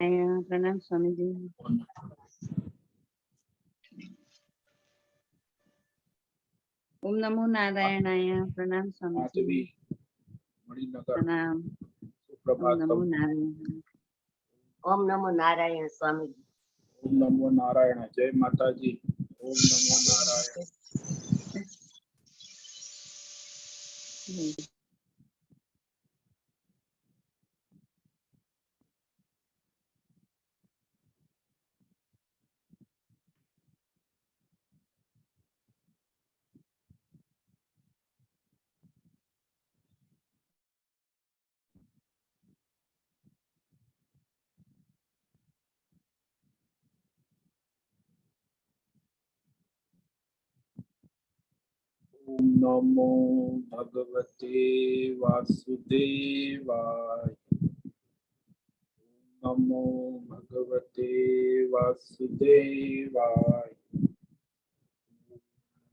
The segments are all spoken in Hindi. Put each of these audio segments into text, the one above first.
प्रणाम स्वामी जी। ओम नमो नारायणाय। प्रणाम स्वामी जी। प्रणाम। ओम नमो नारायण। ओम नमो नारायण स्वामी जी। ओम नमो नारायण। जय माता जी। ओम नमो नारायण। ओम नमो भगवते वासुदेवाय। ओम नमो भगवते वासुदेवाय।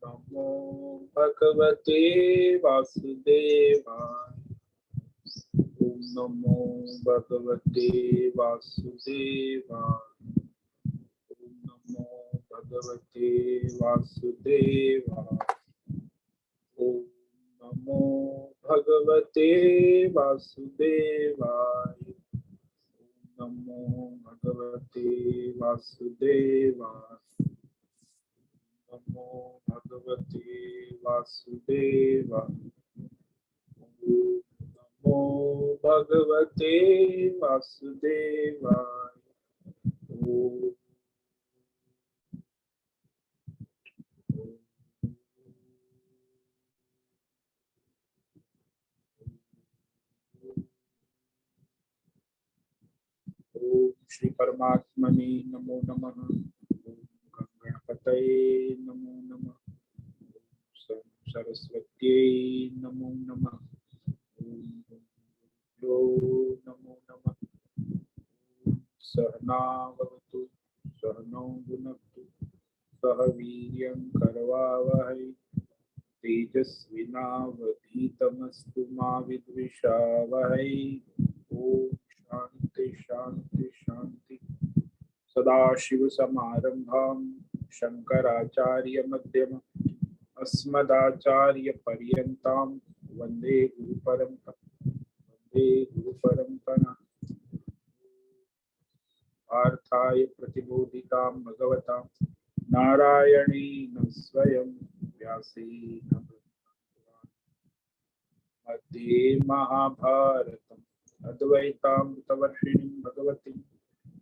नमो भगवते वासुदेवाय। ओम नमो भगवते वासुदेवाय। ओम नमो भगवते वासुदेवाय। ओम नमो भगवते वासुदेवाय। ओम नमो भगवते वासुदेवाय। नमो भगवते वासुदेवाय। ओम नमो भगवते वासुदेवाय। ओम श्री परमात्मने नमो नमः। ओम गणपतये नमो नमः। ओम सरस्वत्यै नमो नमः। ओम नमो नमः। सहना भवतु सहनौ भुनक्तु सह वीर्यं करवावहै तेजस्विनावधीतमस्तु मा विद्विषावहै। ओम शांति शांति शांति। सदाशिवसमारम्भां शंकराचार्यमध्यमम् अस्मदाचार्यपर्यन्तां वन्दे गुरुपरम्परां। पार्थाय प्रतिबोधितां भगवता नारायणेन स्वयं व्यासेन मध्ये महाभारतम् अद्वैतामृतवर्षिणीं भगवतीम्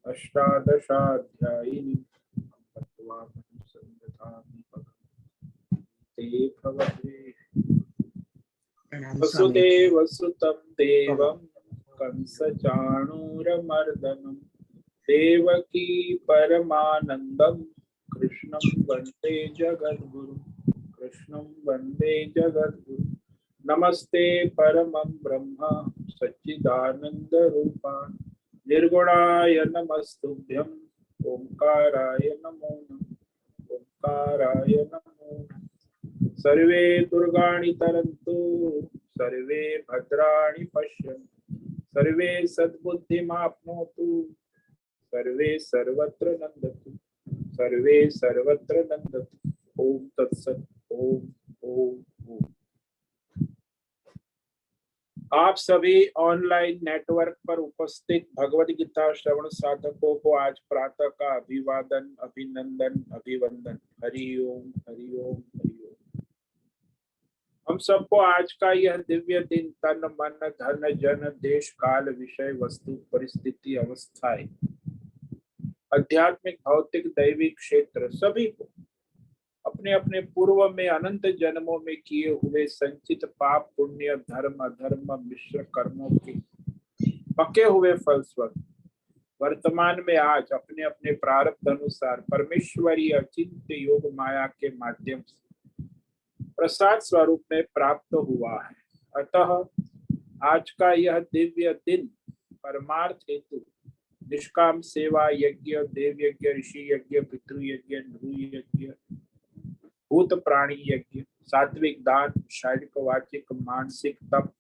अष्टादशाध्यायिनीं वसुदेवसुतं देवं कंसचाणूरमर्दनं देवकी परमानन्दं कृष्णं वन्दे जगद्गुरुं। कृष्णं वन्दे जगद्गुरुं। नमस्ते परमं ब्रह्म सच्चिदानन्दरूपाय निर्गुणाय नमस्तुभ्यं ओंकाराय नमो नमः। ओंकाराय नमो नमः। सर्वे दुर्गाणि तरन्तु सर्वे भद्राणि पश्यन्तु सर्वे सद्बुद्धिमाप्नोतु सर्वे सर्वत्र नन्दतु सर्वे सर्वत्र नन्दतु। ओम तत्सत्। ओम ओम ओम। आप सभी ऑनलाइन नेटवर्क पर उपस्थित भगवद गीता श्रवण साधकों को आज प्रातः का अभिवादन अभिनंदन अभिवंदन। हरि ओम हरि ओम हरि ओम। हम सबको आज का यह दिव्य दिन तन मन धन जन देश काल विषय वस्तु परिस्थिति अवस्थाएं आध्यात्मिक भौतिक दैविक क्षेत्र सभी को अपने अपने पूर्व में अनंत जन्मों में किए हुए संचित पाप पुण्य धर्म अधर्म मिश्र कर्मों के पके हुए फलस्वरूप वर्तमान में आज अपने अपने प्रारब्ध अनुसार परमेश्वरी अचिंत्य योग माया के माध्यम से प्रसाद स्वरूप में प्राप्त हुआ है। अतः आज का यह दिव्य दिन परमार्थ हेतु निष्काम सेवा यज्ञ देव यज्ञ ऋषि यज्ञ पितृ यज्ञ नृ यज्ञ भूत प्राणी यज्ञ सात्विक दान शारीरिक वाचिक मानसिक तप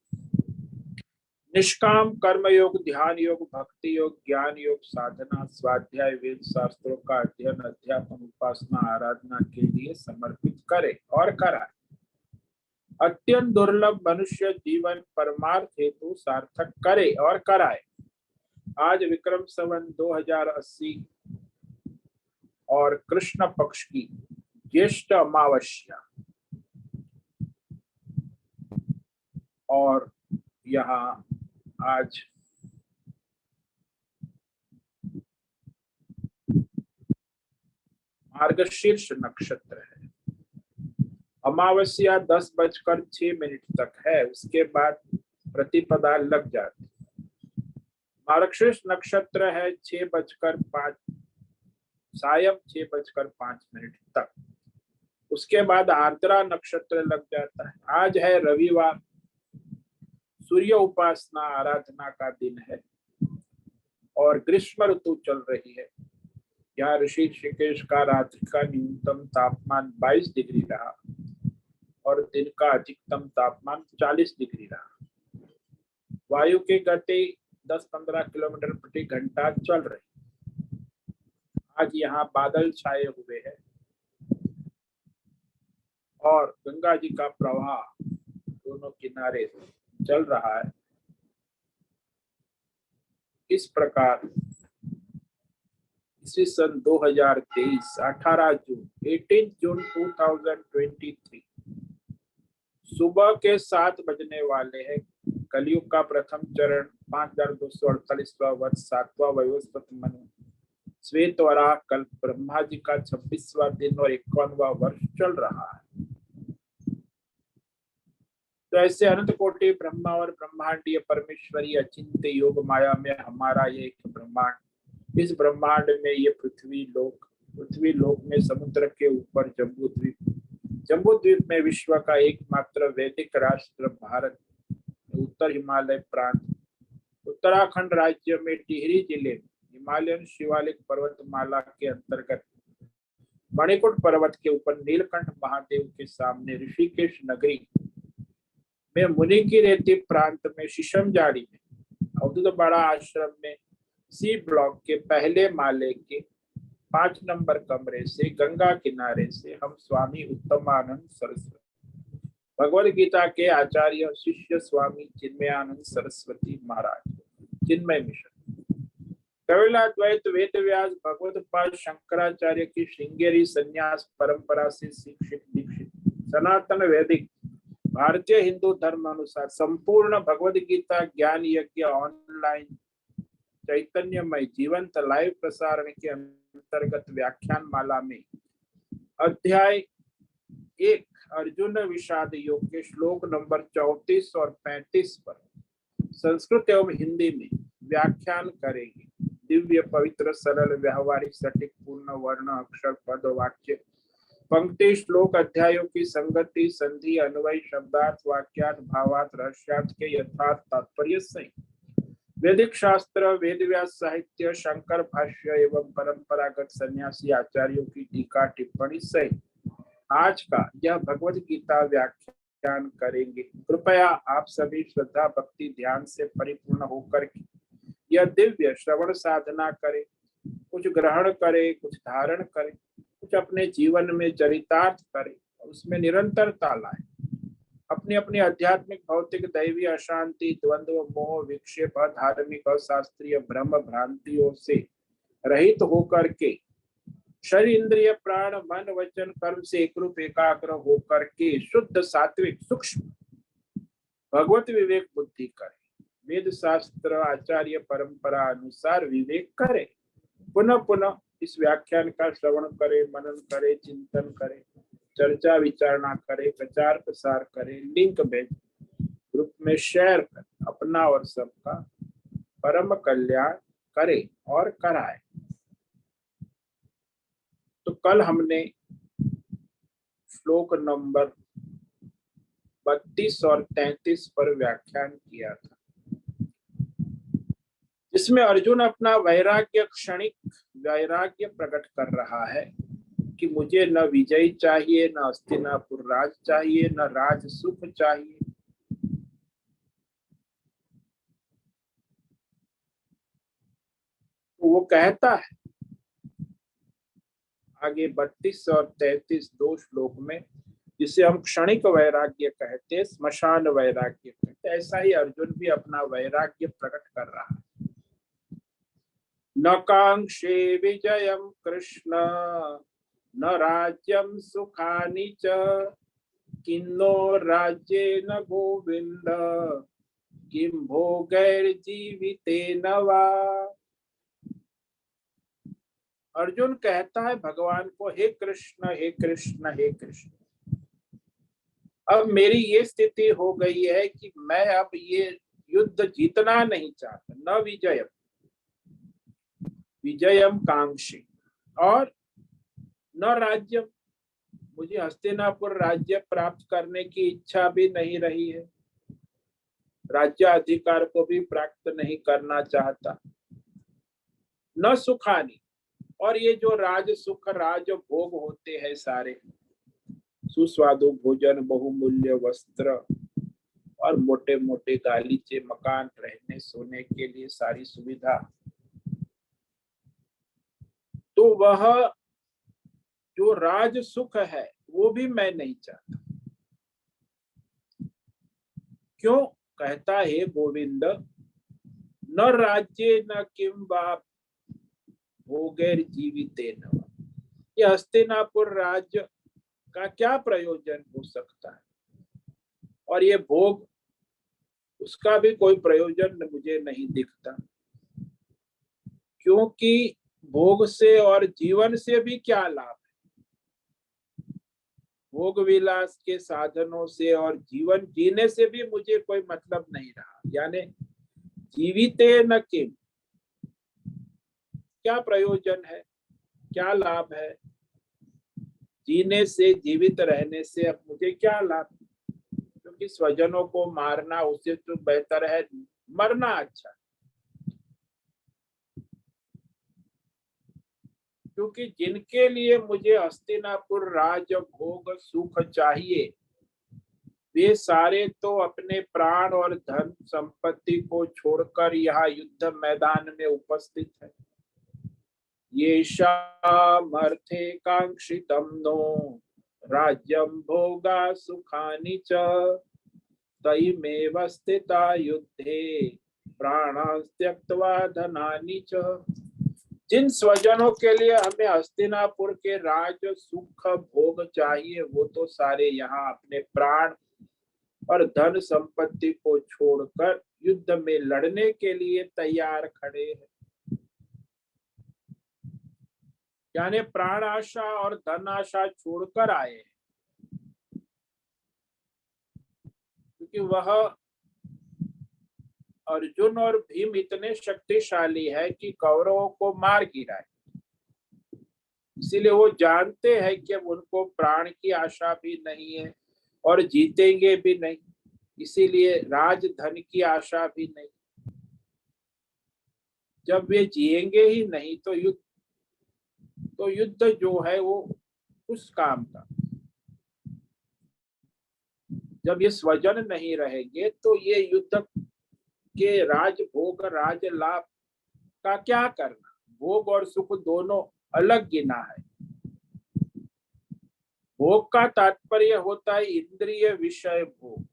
निष्काम कर्म योग, ध्यान योग, भक्ति योग, ज्ञान योग, साधना, स्वाध्याय, वेद शास्त्रों का अध्ययन, अध्यापन, उपासना, आराधना के लिए समर्पित करे और कराए। अत्यंत दुर्लभ मनुष्य जीवन परमार्थ हेतु सार्थक करे और कराए। आज विक्रम संवत 2080 और कृष्ण पक्ष की ज्येष्ठ अमावस्या और यहाँ आज मार्गशीर्ष नक्षत्र है। अमावस्या 10:06 तक है, उसके बाद प्रतिपदा लग जाती। मार्गशीर्ष नक्षत्र है 6:05 सायं 6:05 तक। उसके बाद आर्द्रा नक्षत्र लग जाता है। आज है रविवार, सूर्य उपासना आराधना का दिन है और ग्रीष्म ऋतु चल रही है। यहाँ ऋषिकेश का रात्रि का न्यूनतम तापमान 22 डिग्री रहा और दिन का अधिकतम तापमान 40 डिग्री रहा। वायु की गति 10-15 किलोमीटर प्रति घंटा चल रही। आज यहाँ बादल छाए हुए हैं और गंगा जी का प्रवाह दोनों किनारे चल रहा है। इस प्रकार इसी सन 2023 18 जून 2023 सुबह के 7 बजने वाले हैं। कलयुग का प्रथम चरण 5248वां वर्ष 7वां वयोस्पत मनु श्वेत वराह कल्प ब्रह्मा जी का 26वां दिन और 51वां वर्ष चल रहा है। तो ऐसे अनंत कोटि ब्रह्मा और ब्रह्मांडीय परमेश्वरी अचिंत्य योग माया में हमारा ये एक ब्रह्मांड, इस ब्रह्मांड में ये पृथ्वी लोक में समुद्र के ऊपर जम्बू द्वीप में विश्व का एकमात्र वैदिक राष्ट्र भारत, उत्तर हिमालय प्रांत, उत्तराखंड राज्य में टिहरी जिले में हिमालयन शिवालिक पर्वतमाला के अंतर्गत मणिकूट पर्वत के ऊपर नीलकंठ महादेव के सामने ऋषिकेश नगरी में मुनि की रेती प्रांत में शीशमजाड़ी में अवधूत बड़ा आश्रम में सी ब्लॉक के पहले माले के 5 नंबर कमरे से गंगा किनारे से हम स्वामी उत्तमानंद सरस्वती भगवद गीता के आचार्य शिष्य स्वामी चिन्मयानंद सरस्वती महाराज चिन्मय मिशन कपिलाद्वैत वेद व्यास भगवदपाद शंकराचार्य की श्रृंगेरी संन्यास परंपरा से शिक्षित दीक्षित सनातन वैदिक भारतीय हिंदू धर्म अनुसार संपूर्ण भगवद गीता ज्ञान यज्ञ ऑनलाइन चैतन्यमय जीवंत लाइव प्रसारण के अंतर्गत व्याख्यान माला में अध्याय 1 अर्जुन विषाद योग के श्लोक नंबर 34 और 35 पर संस्कृत एवं हिंदी में व्याख्यान करेंगे। दिव्य पवित्र सरल व्यवहारिक सटीक पूर्ण वर्ण अक्षर पद वाक्य पंक्ति श्लोक अध्यायों की संगति संधि अन्वय शब्दार्थ वाक्यार्थ भावार्थ रहस्यार्थ के यथार्थ तात्पर्य सहित वैदिक शास्त्र वेद व्यास साहित्य शंकर भाष्य एवं परंपरागत सन्यासी आचार्यों की टीका टिप्पणी सहित आज का यह भगवद गीता व्याख्यान करेंगे। कृपया आप सभी श्रद्धा भक्ति ध्यान से परिपूर्ण होकर यह दिव्य श्रवण साधना करें, कुछ ग्रहण करें, कुछ धारण करें, कुछ अपने जीवन में चरितार्थ करें और उसमें निरंतरता लाएं। अपनी अपनी आध्यात्मिक भौतिक दैवी अशांति द्वंद्व मोह विक्षेप धार्मिक अशास्त्रीय भ्रम भ्रांतियों से रहित होकर के शरीर इंद्रिय प्राण मन वचन कर्म से एकरूप एकाग्र होकर के शुद्ध सात्विक सूक्ष्म भगवत विवेक बुद्धि करें। वेद शास्त्र आचार्य परंपरा अनुसार विवेक करें। पुनः पुनः इस व्याख्यान का श्रवण करें, मनन करें, चिंतन करें, चर्चा विचारणा करें, प्रचार प्रसार करें, लिंक भेज ग्रुप में शेयर करें, अपना और सबका परम कल्याण करें और कराए। तो कल हमने श्लोक नंबर 32 और 33 पर व्याख्यान किया था, जिसमें अर्जुन अपना वैराग्य क्षणिक वैराग्य प्रकट कर रहा है कि मुझे न विजय चाहिए, न हस्तिनापुर राज चाहिए, न राज सुख चाहिए, वो कहता है आगे 32 और 33 दो श्लोक में, जिसे हम क्षणिक वैराग्य कहते हैं, स्मशान वैराग्य कहते हैं, ऐसा ही अर्जुन भी अपना वैराग्य प्रकट कर रहा है। न कांक्षे विजयम कृष्ण न राज्यम सुखानि च किन्नो राज्येन गोविंद किं भोगैर्जीवितेन वा। अर्जुन कहता है भगवान को, हे कृष्ण हे कृष्ण हे कृष्ण, अब मेरी ये स्थिति हो गई है कि मैं अब ये युद्ध जीतना नहीं चाहता। न विजयम, विजयम कांक्षी, और न राज्यम, मुझे हस्तिनापुर राज्य प्राप्त करने की इच्छा भी नहीं रही है, राज्य अधिकार को भी प्राप्त नहीं करना चाहता। न सुखानी, और ये जो राज सुख राज भोग होते हैं सारे, सुस्वादु भोजन, बहुमूल्य वस्त्र और मोटे मोटे गालीचे मकान, रहने सोने के लिए सारी सुविधा, तो वह जो राज सुख है वो भी मैं नहीं चाहता। क्यों? कहता है गोविंद, न राज्य न किम वा भोगैर जीवितेन वा। ये हस्तिनापुर राज्य का क्या प्रयोजन हो सकता है, और ये भोग, उसका भी कोई प्रयोजन मुझे नहीं दिखता, क्योंकि भोग से और जीवन से भी क्या लाभ है। भोग विलास के साधनों से और जीवन जीने से भी मुझे कोई मतलब नहीं रहा। यानी जीविते न किम, क्या प्रयोजन है, क्या लाभ है, जीने से, जीवित रहने से अब मुझे क्या लाभ, क्योंकि स्वजनों को मारना उससे तो बेहतर है मरना अच्छा। क्योंकि जिनके लिए मुझे हस्तिनापुर राज भोग सुख चाहिए, वे सारे तो अपने प्राण और धन संपत्ति को छोड़कर यहाँ युद्ध मैदान में उपस्थित है। येषामर्थे कांक्षितं नो राज्यं भोगा सुखानि च तयिमेव स्थिता युद्धे प्राणान् त्यक्त्वा धनानि च। जिन स्वजनों के लिए हमें हस्तिनापुर के राज सुख भोग चाहिए, वो तो सारे यहाँ अपने प्राण और धन संपत्ति को छोड़कर युद्ध में लड़ने के लिए तैयार खड़े हैं। यानी प्राण आशा और धन आशा छोड़कर आए हैं, क्योंकि वह अर्जुन और भीम इतने शक्तिशाली है कि कौरवों को मार गिराए। इसीलिए वो जानते हैं कि अब उनको प्राण की आशा भी नहीं है और जीतेंगे भी नहीं, इसीलिए राजधन की आशा भी नहीं। जब वे जिएंगे ही नहीं तो युद्ध जो है वो उस काम का। जब ये स्वजन नहीं रहेंगे तो ये युद्ध के राज भोग राज लाभ का क्या करना। भोग और सुख दोनों अलग गिना है। भोग का तात्पर्य होता है इंद्रिय विषय भोग।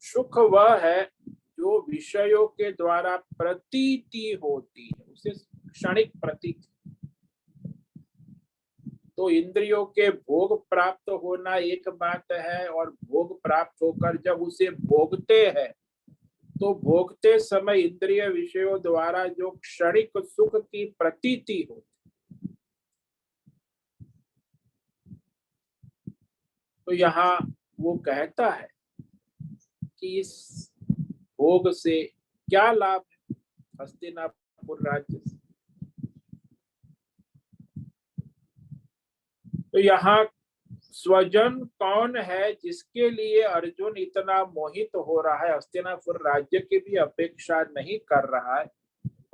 सुख वह है जो विषयों के द्वारा प्रतीति होती है, उसे क्षणिक प्रतीति। तो इंद्रियों के भोग प्राप्त होना एक बात है, और भोग प्राप्त होकर जब उसे भोगते हैं तो भोगते समय इंद्रिय विषयों द्वारा जो क्षणिक सुख की प्रतीति होती। तो यहाँ वो कहता है कि इस भोग से क्या लाभ है हस्तिनापुर राज्य से। तो यहाँ स्वजन कौन है जिसके लिए अर्जुन इतना मोहित हो रहा है, हस्तिनापुर राज्य की भी अपेक्षा नहीं कर रहा है।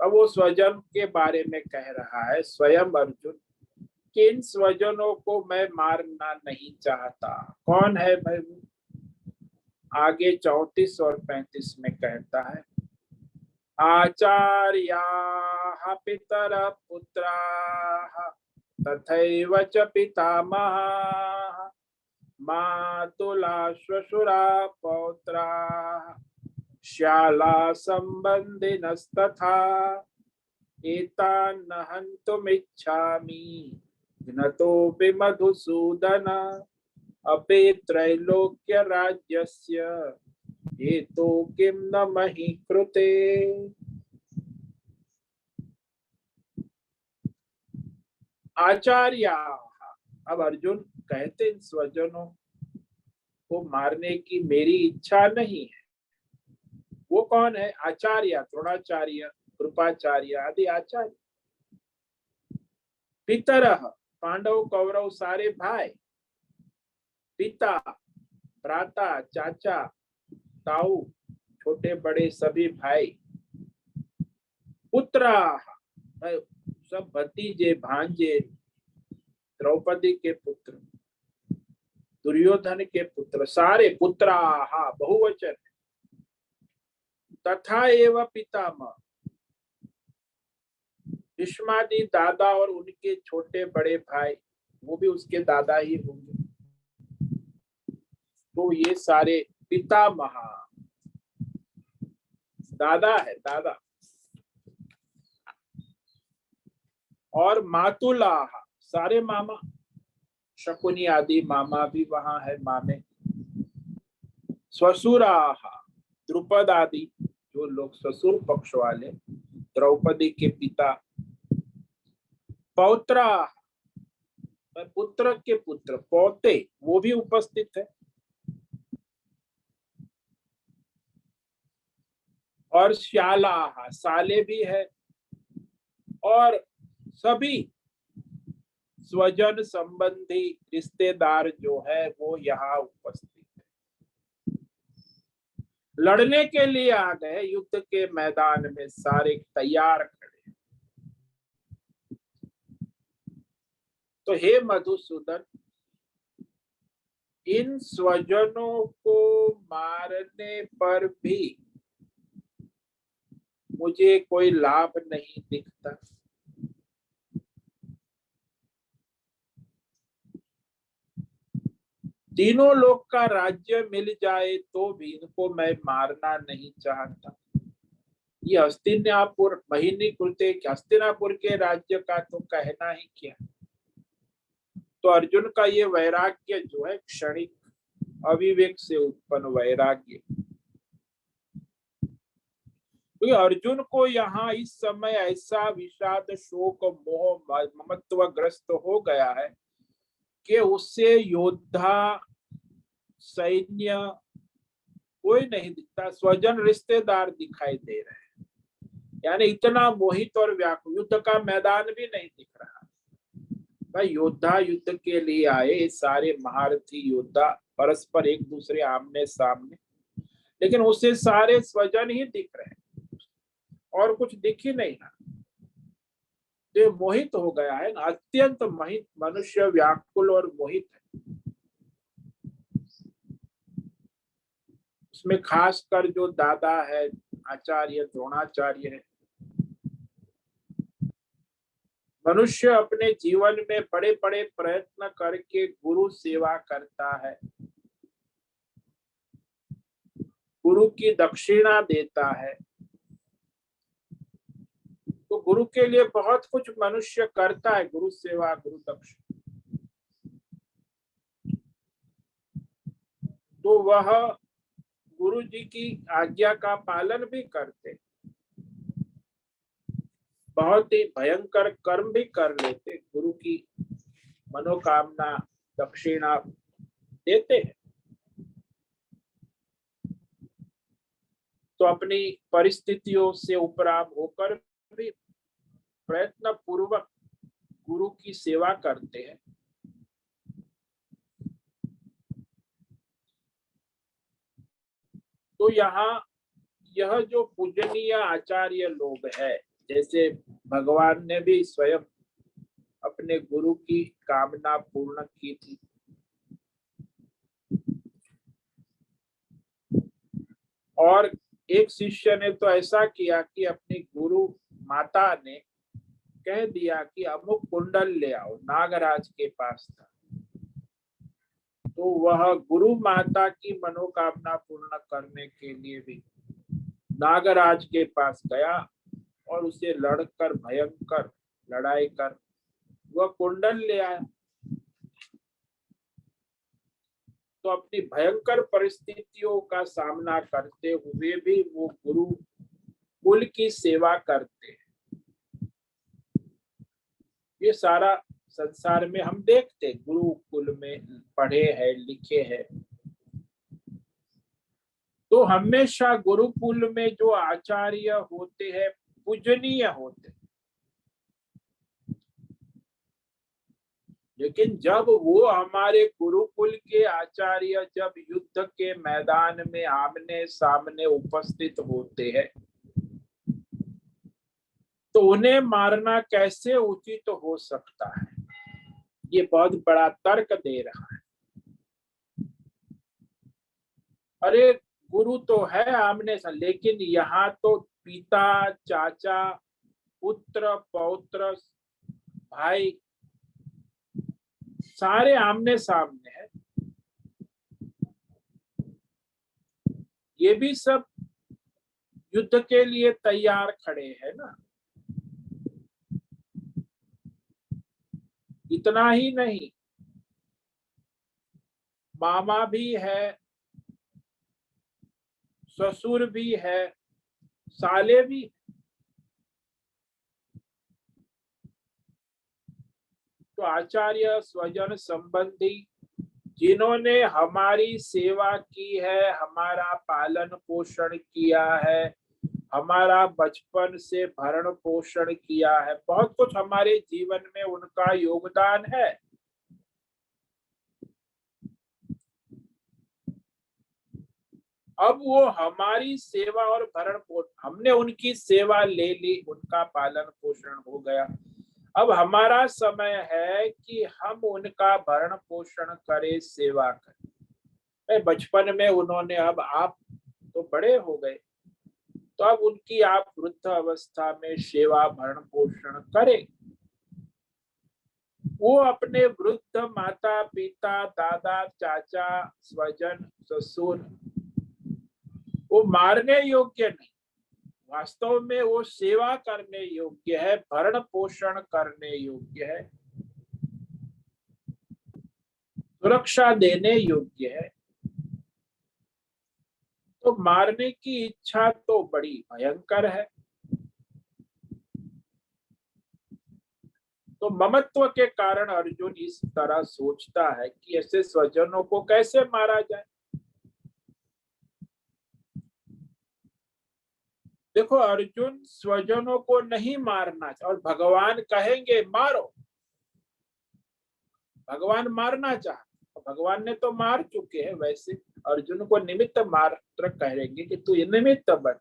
अब वो स्वजन के बारे में कह रहा है स्वयं अर्जुन, कि इन स्वजनों को मैं मारना नहीं चाहता। कौन है भाई वो? आगे 34 और 35 में कहता है, आचार्याः पितरः पुत्राः तथैव च पितामहाः मातुला श्वशुरा पौत्राः श्याला संबंधिनस्तथा एतान् न हन्तुमिच्छामि घ्नतोऽपि मधुसूदन अपि त्रैलोक्य राज्यस्य हेतो किं न मही कृते। आचार्य, अब अर्जुन कहते इन स्वजनों को मारने की मेरी इच्छा नहीं है। वो कौन है? आचार्य, द्रोणाचार्य, कृपाचार्य आदि आचार्य। पितरः, पांडव कौरव सारे भाई। पिता, भ्राता, चाचा, ताऊ, छोटे बड़े सभी भाई। पुत्राः, सब भतीजे भांजे, द्रौपदी के पुत्र, दुर्योधन के पुत्र, सारे पुत्राः बहुवचन। तथा एव पितामह, भीष्मादि दादा और उनके छोटे बड़े भाई, वो भी उसके दादा ही होंगे। तो ये सारे पितामह, दादा है, दादा। और मातुलाह, सारे मामा, शकुनी आदि मामा भी वहां है, मामे। स्वसुराह, द्रुपद आदि जो लोग ससुर पक्ष वाले, द्रौपदी के पिता। पौत्राह, पुत्र के पुत्र, पौते, वो भी उपस्थित है। और श्यालाह, साले भी है। और सभी स्वजन संबंधी रिश्तेदार जो है वो यहाँ उपस्थित है। लड़ने के लिए आ गए, युद्ध के मैदान में सारे तैयार खड़े। तो हे मधुसूदन, इन स्वजनों को मारने पर भी मुझे कोई लाभ नहीं दिखता। तीनों लोग का राज्य मिल जाए तो भी इनको मैं मारना नहीं चाहता। ये हस्तिनापुर महीनी कृते, हस्तिनापुर के राज्य का तो कहना ही क्या। तो अर्जुन का ये वैराग्य जो है क्षणिक, अविवेक से उत्पन्न वैराग्य। तो अर्जुन को यहाँ इस समय ऐसा विषाद, शोक, मोह, ममत्व ग्रस्त हो गया है कि उससे योद्धा, सैन्य कोई नहीं दिखता, स्वजन रिश्तेदार दिखाई दे रहे हैं। यानी इतना मोहित और व्याकुल, युद्ध का मैदान भी नहीं दिख रहा। भाई योद्धा युद्ध के लिए आए, सारे महारथी योद्धा परस्पर एक दूसरे आमने सामने, लेकिन उसे सारे स्वजन ही दिख रहे हैं और कुछ दिख ही नहीं रहा। तो मोहित हो गया है, अत्यंत मोहित मनुष्य, व्याकुल और मोहित है। उसमें खासकर जो दादा है, आचार्य द्रोणाचार्य है। मनुष्य अपने जीवन में बड़े बड़े प्रयत्न करके गुरु सेवा करता है, गुरु की दक्षिणा देता है। तो गुरु के लिए बहुत कुछ मनुष्य करता है, गुरु सेवा, गुरु दक्षिणा। तो वह गुरु जी की आज्ञा का पालन भी करते, बहुत ही भयंकर कर्म भी कर लेते, गुरु की मनोकामना दक्षिणा देते हैं। तो अपनी परिस्थितियों से उपराम होकर भी प्रयत्न पूर्वक गुरु की सेवा करते हैं। तो यहाँ यह जो पूजनीय आचार्य लोग हैं, जैसे भगवान ने भी स्वयं अपने गुरु की कामना पूर्ण की थी। और एक शिष्य ने तो ऐसा किया कि अपनी गुरु माता ने कह दिया कि अमुक कुंडल ले आओ, नागराज के पास था। तो वह गुरु माता की मनोकामना पूर्ण करने के लिए भी नागराज के पास गया और उसे लड़कर भयंकर लड़ाई कर वह कुंडल ले आया। तो अपनी भयंकर परिस्थितियों का सामना करते हुए भी वो गुरु कुल की सेवा करते हैं। ये सारा संसार में हम देखते, गुरुकुल में पढ़े हैं, लिखे हैं। तो हमेशा गुरुकुल में जो आचार्य होते हैं पूजनीय होते हैं, लेकिन जब वो हमारे गुरुकुल के आचार्य जब युद्ध के मैदान में आमने सामने उपस्थित होते हैं तो उन्हें मारना कैसे उचित हो सकता है? ये बहुत बड़ा तर्क दे रहा है। अरे गुरु तो है आमने से, लेकिन यहाँ तो पिता, चाचा, पुत्र, पौत्र, भाई सारे आमने सामने है। ये भी सब युद्ध के लिए तैयार खड़े हैं ना। इतना ही नहीं, मामा भी है, ससुर भी है, साले भी है। तो आचार्य, स्वजन, संबंधी जिन्होंने हमारी सेवा की है, हमारा पालन पोषण किया है, हमारा बचपन से भरण पोषण किया है, बहुत कुछ हमारे जीवन में उनका योगदान है। अब वो हमारी सेवा और भरण पोषण, हमने उनकी सेवा ले ली, उनका पालन पोषण हो गया। अब हमारा समय है कि हम उनका भरण पोषण करें, सेवा करें। बचपन में उन्होंने, अब आप तो बड़े हो गए, तो अब उनकी आप वृद्ध अवस्था में सेवा भरण पोषण करें। वो अपने वृद्ध माता पिता, दादा, चाचा, स्वजन, ससुर वो मारने योग्य नहीं, वास्तव में वो सेवा करने योग्य है, भरण पोषण करने योग्य है, सुरक्षा देने योग्य है। तो मारने की इच्छा तो बड़ी भयंकर है। तो ममत्व के कारण अर्जुन इस तरह सोचता है कि ऐसे स्वजनों को कैसे मारा जाए। देखो, अर्जुन स्वजनों को नहीं मारना और भगवान कहेंगे मारो, भगवान मारना चाहते, भगवान ने तो मार चुके हैं। वैसे अर्जुन को निमित्त मात्र कहेंगे कि तू निमित्त बन।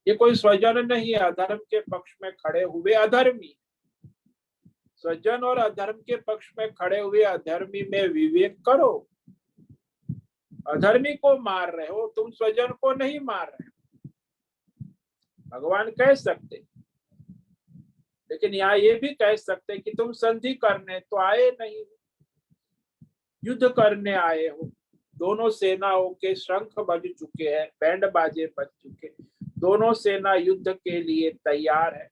ये कोई स्वजन नहीं है, अधर्म के पक्ष में खड़े हुए अधर्मी। स्वजन और अधर्म के पक्ष में खड़े हुए अधर्मी में विवेक करो। अधर्मी को मार रहे हो, तुम स्वजन को नहीं मार रहे हो, भगवान कह सकते। लेकिन यहाँ ये भी कह सकते कि तुम संधि करने तो आए नहीं, युद्ध करने आए हो। दोनों सेनाओं के शंख बज चुके हैं, बैंड बाजे बज चुके, दोनों सेना युद्ध के लिए तैयार है।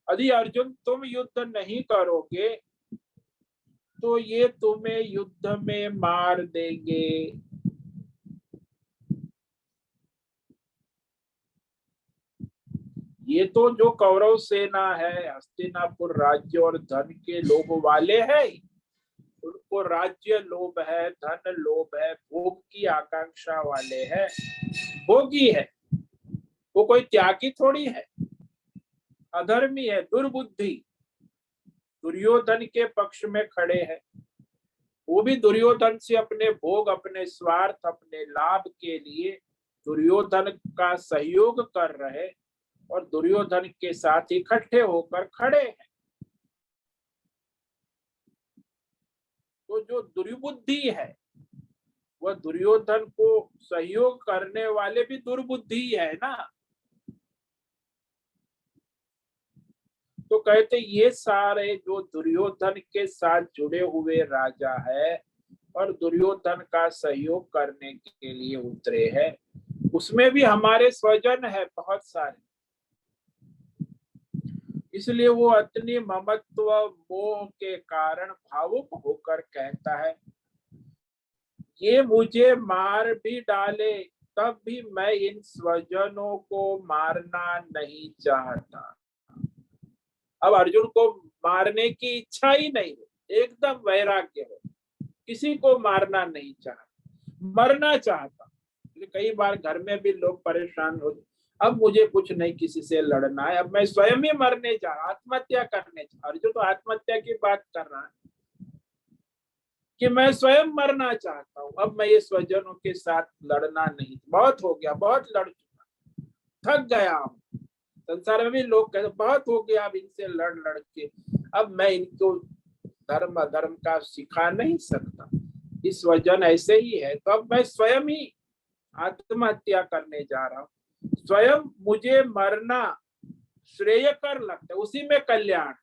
यदि अर्जुन तुम युद्ध नहीं करोगे तो ये तुम्हें युद्ध में मार देंगे। ये तो जो कौरव सेना है, हस्तिनापुर राज्य और धन के लोभ वाले हैं, उनको राज्य लोभ है, धन लोभ है, भोग की आकांक्षा वाले हैं, भोगी है। वो कोई त्यागी थोड़ी है, अधर्मी है, दुर्बुद्धि। दुर्योधन के पक्ष में खड़े हैं, वो भी दुर्योधन से अपने भोग, अपने स्वार्थ, अपने लाभ के लिए दुर्योधन का सहयोग कर रहे और दुर्योधन के साथ इकट्ठे होकर खड़े हैं। तो जो दुर्बुद्धि है, वह दुर्योधन को सहयोग करने वाले भी दुर्बुद्धि है ना। तो कहते ये सारे जो दुर्योधन के साथ जुड़े हुए राजा है और दुर्योधन का सहयोग करने के लिए उतरे हैं, उसमें भी हमारे स्वजन है बहुत सारे। इसलिए वो अपनी ममत्व मोह के कारण भावुक होकर कहता है, ये मुझे मार भी डाले तब भी मैं इन स्वजनों को मारना नहीं चाहता। अब अर्जुन को मारने की इच्छा ही नहीं है, एकदम वैराग्य है, किसी को मारना नहीं चाहता, मरना चाहता। कई बार घर में भी लोग परेशान होते, अब मुझे कुछ नहीं किसी से लड़ना है, अब मैं स्वयं ही मरने जा रहा, आत्महत्या करने जा। अर्जुन तो आत्महत्या की बात कर रहा है कि मैं स्वयं मरना चाहता हूँ, अब मैं ये स्वजनों के साथ लड़ना नहीं, बहुत हो गया, बहुत लड़ चुका, थक गया हूँ। संसार में भी लोग कहते बहुत हो गया अब इनसे लड़ लड़ के, अब मैं इनको धर्म अधर्म का सिखा नहीं सकता, इस वजन ऐसे ही है, तो अब मैं स्वयं ही आत्महत्या करने जा रहा हूँ। स्वयं मुझे मरना श्रेयकर लगता है, उसी में कल्याण,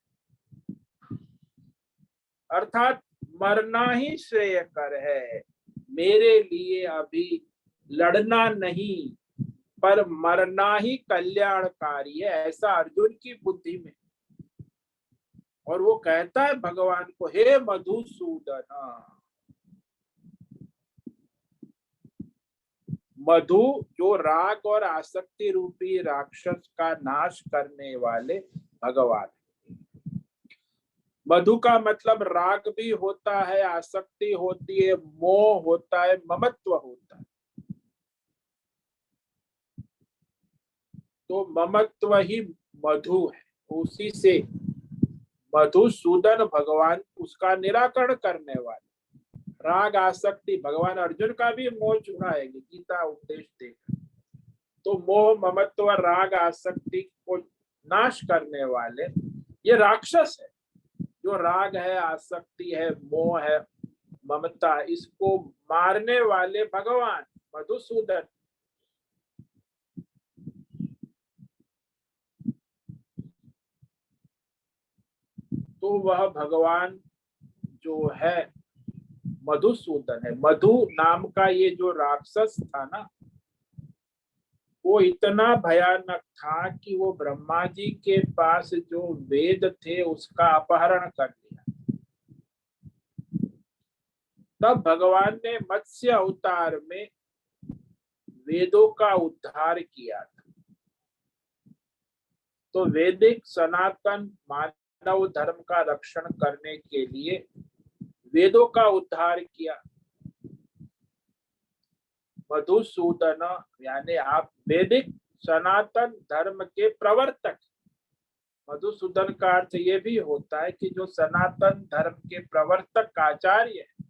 अर्थात मरना ही श्रेयकर है मेरे लिए। अभी लड़ना नहीं पर मरना ही कल्याणकारी है, ऐसा अर्जुन की बुद्धि में। और वो कहता है भगवान को, हे मधुसूदन, मधु जो राग और आसक्ति रूपी राक्षस का नाश करने वाले भगवान। मधु का मतलब राग भी होता है, आसक्ति होती है, मोह होता है, ममत्व होता है। तो ममत्व ही मधु है, उसी से मधुसूदन भगवान उसका निराकरण करने वाले। राग आसक्ति भगवान अर्जुन का भी मोह छुड़ाएंगे, गीता उपदेश देकर। तो मोह ममत्व राग आसक्ति को नाश करने वाले ये राक्षस है। जो राग है, आसक्ति है, मोह है, ममता, इसको मारने वाले भगवान मधुसूदन। तो वह भगवान जो है मधुसूदन है। मधु नाम का ये जो राक्षस था ना, वो इतना भयानक था कि वो ब्रह्मा जी के पास जो वेद थे उसका अपहरण कर लिया। तब भगवान ने मत्स्य अवतार में वेदों का उद्धार किया था। तो वैदिक सनातन मानव धर्म का रक्षण करने के लिए वेदों का उद्धार किया। मधुसूदन यानी आप वैदिक सनातन धर्म के प्रवर्तक। मधुसूदन का अर्थ ये भी होता है कि जो सनातन धर्म के प्रवर्तक आचार्य है।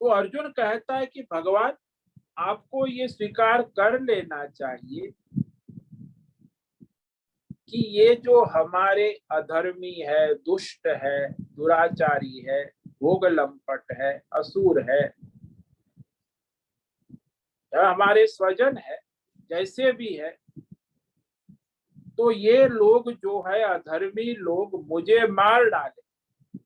तो अर्जुन कहता है कि भगवान आपको ये स्वीकार कर लेना चाहिए कि ये जो हमारे अधर्मी है, दुष्ट है, दुराचारी है, भोग लंपट है, असुर है, हमारे स्वजन है, जैसे भी है, तो ये लोग जो है अधर्मी लोग मुझे मार डाले,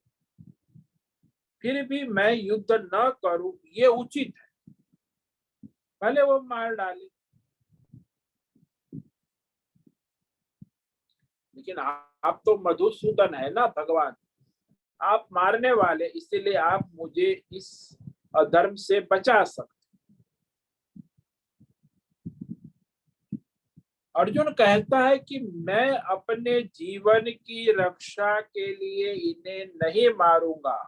फिर भी मैं युद्ध न करूं ये उचित है, भले वो मार डाले, लेकिन आप तो मधुसूदन है ना भगवान, आप मारने वाले, इसीलिए आप मुझे इस अधर्म से बचा सकते। अर्जुन कहता है कि मैं अपने जीवन की रक्षा के लिए इन्हें नहीं मारूंगा।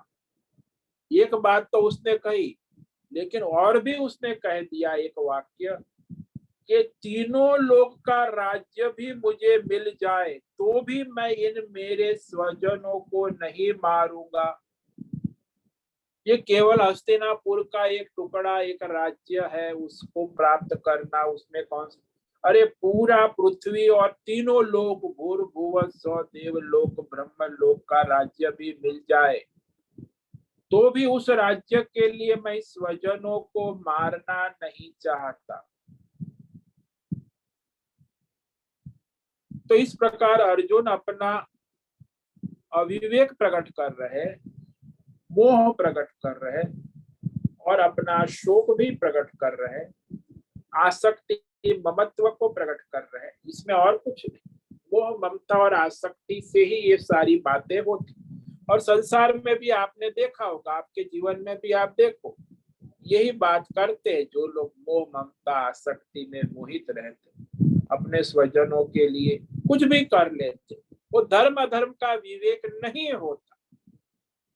एक बात तो उसने कही, लेकिन और भी उसने कह दिया एक वाक्य कि तीनों लोक का राज्य भी मुझे मिल जाए तो भी मैं इन मेरे स्वजनों को नहीं मारूंगा। ये केवल हस्तिनापुर का एक टुकड़ा, एक राज्य है, उसको प्राप्त करना, उसमें कौन सा, अरे पूरा पृथ्वी और तीनों लोक, भूर्भुवः स्वः देवलोक ब्रह्म लोक का राज्य भी मिल जाए तो भी उस राज्य के लिए मैं स्वजनों को मारना नहीं चाहता। तो इस प्रकार अर्जुन अपना अविवेक प्रकट कर रहे, मोह प्रकट कर रहे और अपना शोक भी प्रकट कर रहे, आसक्ति ममत्व को प्रकट कर रहे। इसमें और कुछ नहीं, मोह ममता और आसक्ति से ही ये सारी बातें होती। और संसार में भी आपने देखा होगा, आपके जीवन में भी आप देखो, यही बात करते हैं जो लोग मोह ममता आसक्ति में मोहित रहते, अपने स्वजनों के लिए कुछ भी कर लेते। वो धर्म अधर्म का विवेक नहीं होता।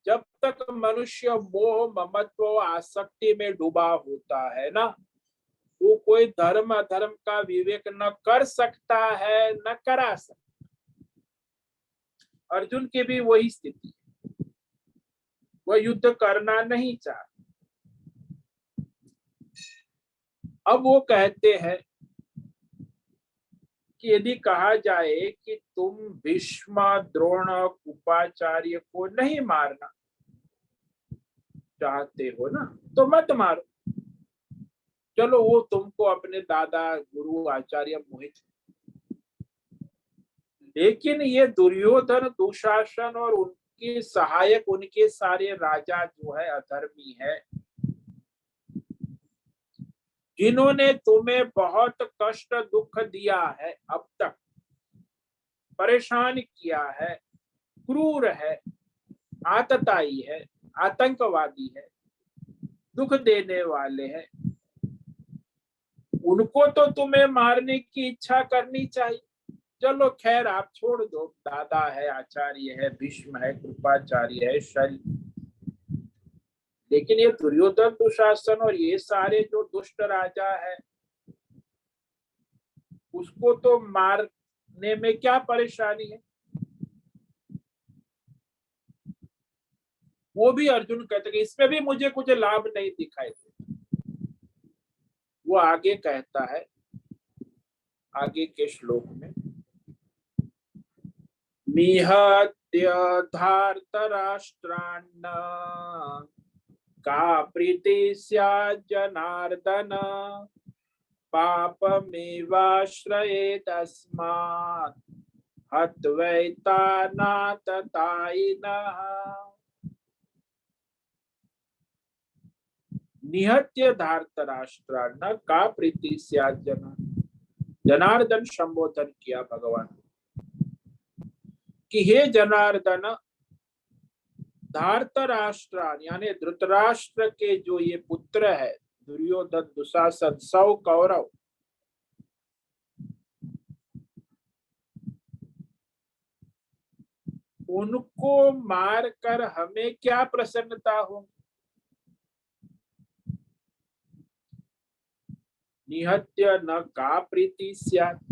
जब तक मनुष्य मोह ममत्व आसक्ति में डूबा होता है ना, वो कोई धर्म अधर्म का विवेक न कर सकता है, न करा सकता। अर्जुन की भी वही स्थिति, वह युद्ध करना नहीं चाहता। अब वो कहते हैं कि यदि कहा जाए कि तुम भीष्म द्रोण कृपाचार्य को नहीं मारना चाहते हो ना, तो मत मारो। चलो, वो तुमको अपने दादा गुरु आचार्य मोहित, लेकिन ये दुर्योधन दुशासन और उनके सहायक, उनके सारे राजा जो है अधर्मी है, जिन्होंने तुम्हें बहुत कष्ट दुख दिया है, अब तक परेशान किया है, क्रूर है, आतताई है, आतंकवादी है, दुख देने वाले हैं, उनको तो तुम्हें मारने की इच्छा करनी चाहिए। चलो खैर, आप छोड़ दो, दादा है, आचार्य है, भीष्म है, कृपाचार्य है, शल्य, लेकिन ये दुर्योधन दुशासन और ये सारे जो दुष्ट राजा है, उसको तो मारने में क्या परेशानी है। वो भी अर्जुन कहते हैं इसमें भी मुझे कुछ लाभ नहीं दिखाई देता। वो आगे कहता है, आगे के श्लोक में, निहत्य धार्तराष्ट्रान्न का प्रीति स्यात् जनार्दन पापमेवाश्रयेदस्मात् हत्वैतानाततायिनः। निहत्य धार्तराष्ट्रान्न का प्रीति स्यात् जनार्दन। जनार्दन संबोधन किया भगवान कि हे जनार्दन, धार्तराष्ट्रान यानी धृतराष्ट्र के जो ये पुत्र है, दुर्योधन दुशासन, 100 कौरव, उनको मारकर हमें क्या प्रसन्नता होगी। निहत्य न का प्रीति स्यात्।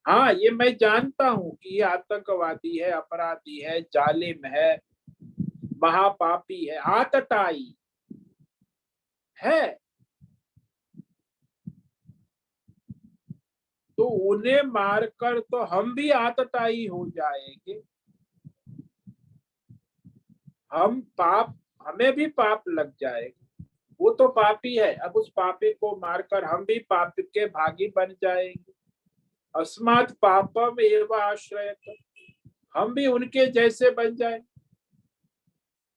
हाँ, ये मैं जानता हूं कि ये आतंकवादी है, अपराधी है, जालिम है, महापापी है, आतताई है, तो उन्हें मारकर तो हम भी आतताई हो जाएंगे। हमें भी पाप लग जाएगा। वो तो पापी है, अब उस पापी को मारकर हम भी पाप के भागी बन जाएंगे। अस्मात् पापम एव आश्रयत, हम भी उनके जैसे बन जाएंगे।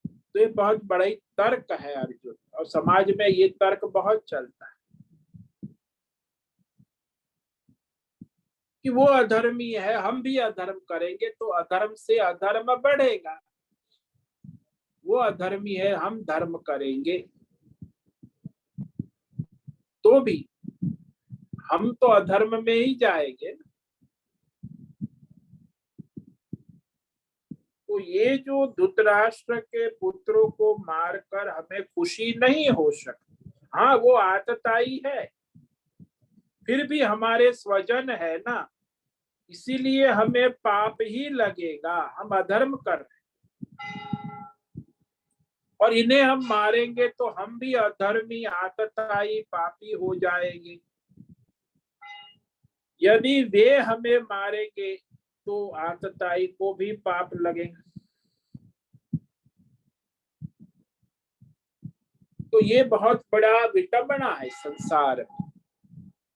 तो ये बहुत बड़ा ही तर्क है अर्जुन, और समाज में ये तर्क बहुत चलता है कि वो अधर्मी है, हम भी अधर्म करेंगे तो अधर्म से अधर्म बढ़ेगा। वो अधर्मी है, हम धर्म करेंगे तो भी हम तो अधर्म में ही जाएंगे। तो ये जो धृतराष्ट्र के पुत्रों को मारकर हमें खुशी नहीं हो सकती। हाँ, वो आतताई है, फिर भी हमारे स्वजन है ना, इसीलिए हमें पाप ही लगेगा। हम अधर्म कर रहे और इन्हें हम मारेंगे तो हम भी अधर्मी, आतताई, पापी हो जाएंगे। यदि वे हमें मारेंगे तो आतताई को भी पाप लगेगा। ये बहुत बड़ा विटंबना है संसार में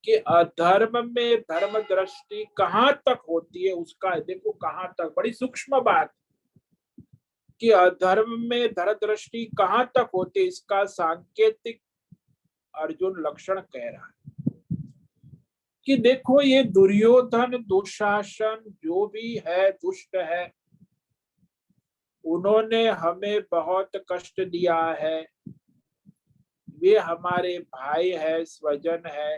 कि अधर्म में धर्म दृष्टि कहाँ तक होती है उसका देखो, कहाँ तक, बड़ी सूक्ष्म बात कि अधर्म में धर्म दृष्टि कहाँ तक होती है, इसका सांकेतिक अर्जुन लक्षण कह रहा है कि देखो ये दुर्योधन दुशासन जो भी है, दुष्ट है, उन्होंने हमें बहुत कष्ट दिया है, वे हमारे भाई है, स्वजन है,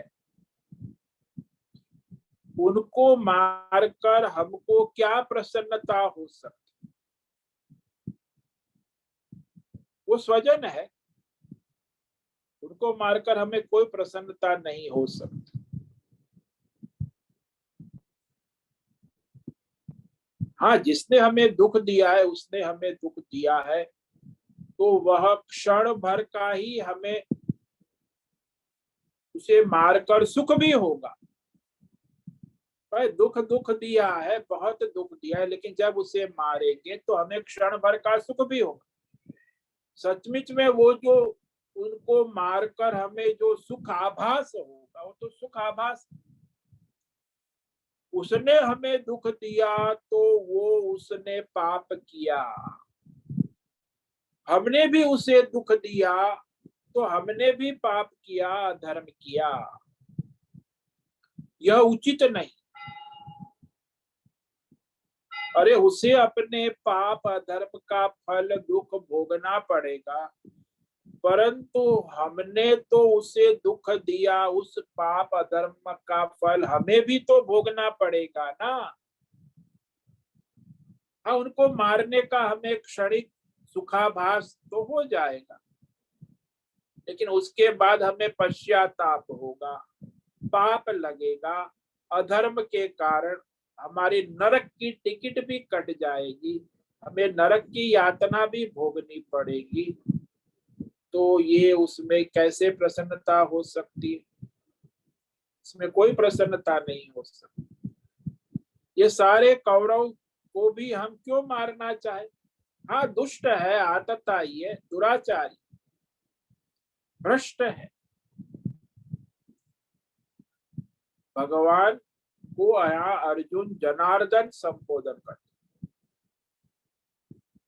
उनको मारकर हमको क्या प्रसन्नता हो सकती, वो स्वजन है, उनको मारकर हमें कोई प्रसन्नता नहीं हो सकती। हाँ, जिसने हमें दुख दिया है उसने हमें दुख दिया है, तो वह क्षण भर का ही हमें उसे मारकर सुख भी होगा। भाई दुख दिया है, बहुत दुख दिया है, लेकिन जब उसे मारेंगे तो हमें क्षण भर का सुख भी होगा। सचमुच में वो जो उनको मारकर हमें जो सुख आभास होगा वो तो सुख आभास, उसने हमें दुख दिया तो वो उसने पाप किया, हमने भी उसे दुख दिया तो हमने भी पाप किया, धर्म किया, यह उचित नहीं। अरे उसे अपने पाप अधर्म का फल दुख भोगना पड़ेगा, परंतु हमने तो उसे दुख दिया, उस पाप अधर्म का फल हमें भी तो भोगना पड़ेगा ना। हाँ, उनको मारने का हमें क्षणिक सुखाभास तो हो जाएगा, लेकिन उसके बाद हमें पश्चाताप होगा, पाप लगेगा, अधर्म के कारण हमारी नरक की टिकट भी कट जाएगी, हमें नरक की यातना भी भोगनी पड़ेगी। तो ये उसमें कैसे प्रसन्नता हो सकती है, इसमें कोई प्रसन्नता नहीं हो सकती। ये सारे कौरव को भी हम क्यों मारना चाहे? हाँ, दुष्ट है, आतताई है, दुराचारी, भ्रष्ट है। भगवान को यहाँ अर्जुन जनार्दन संबोधन करते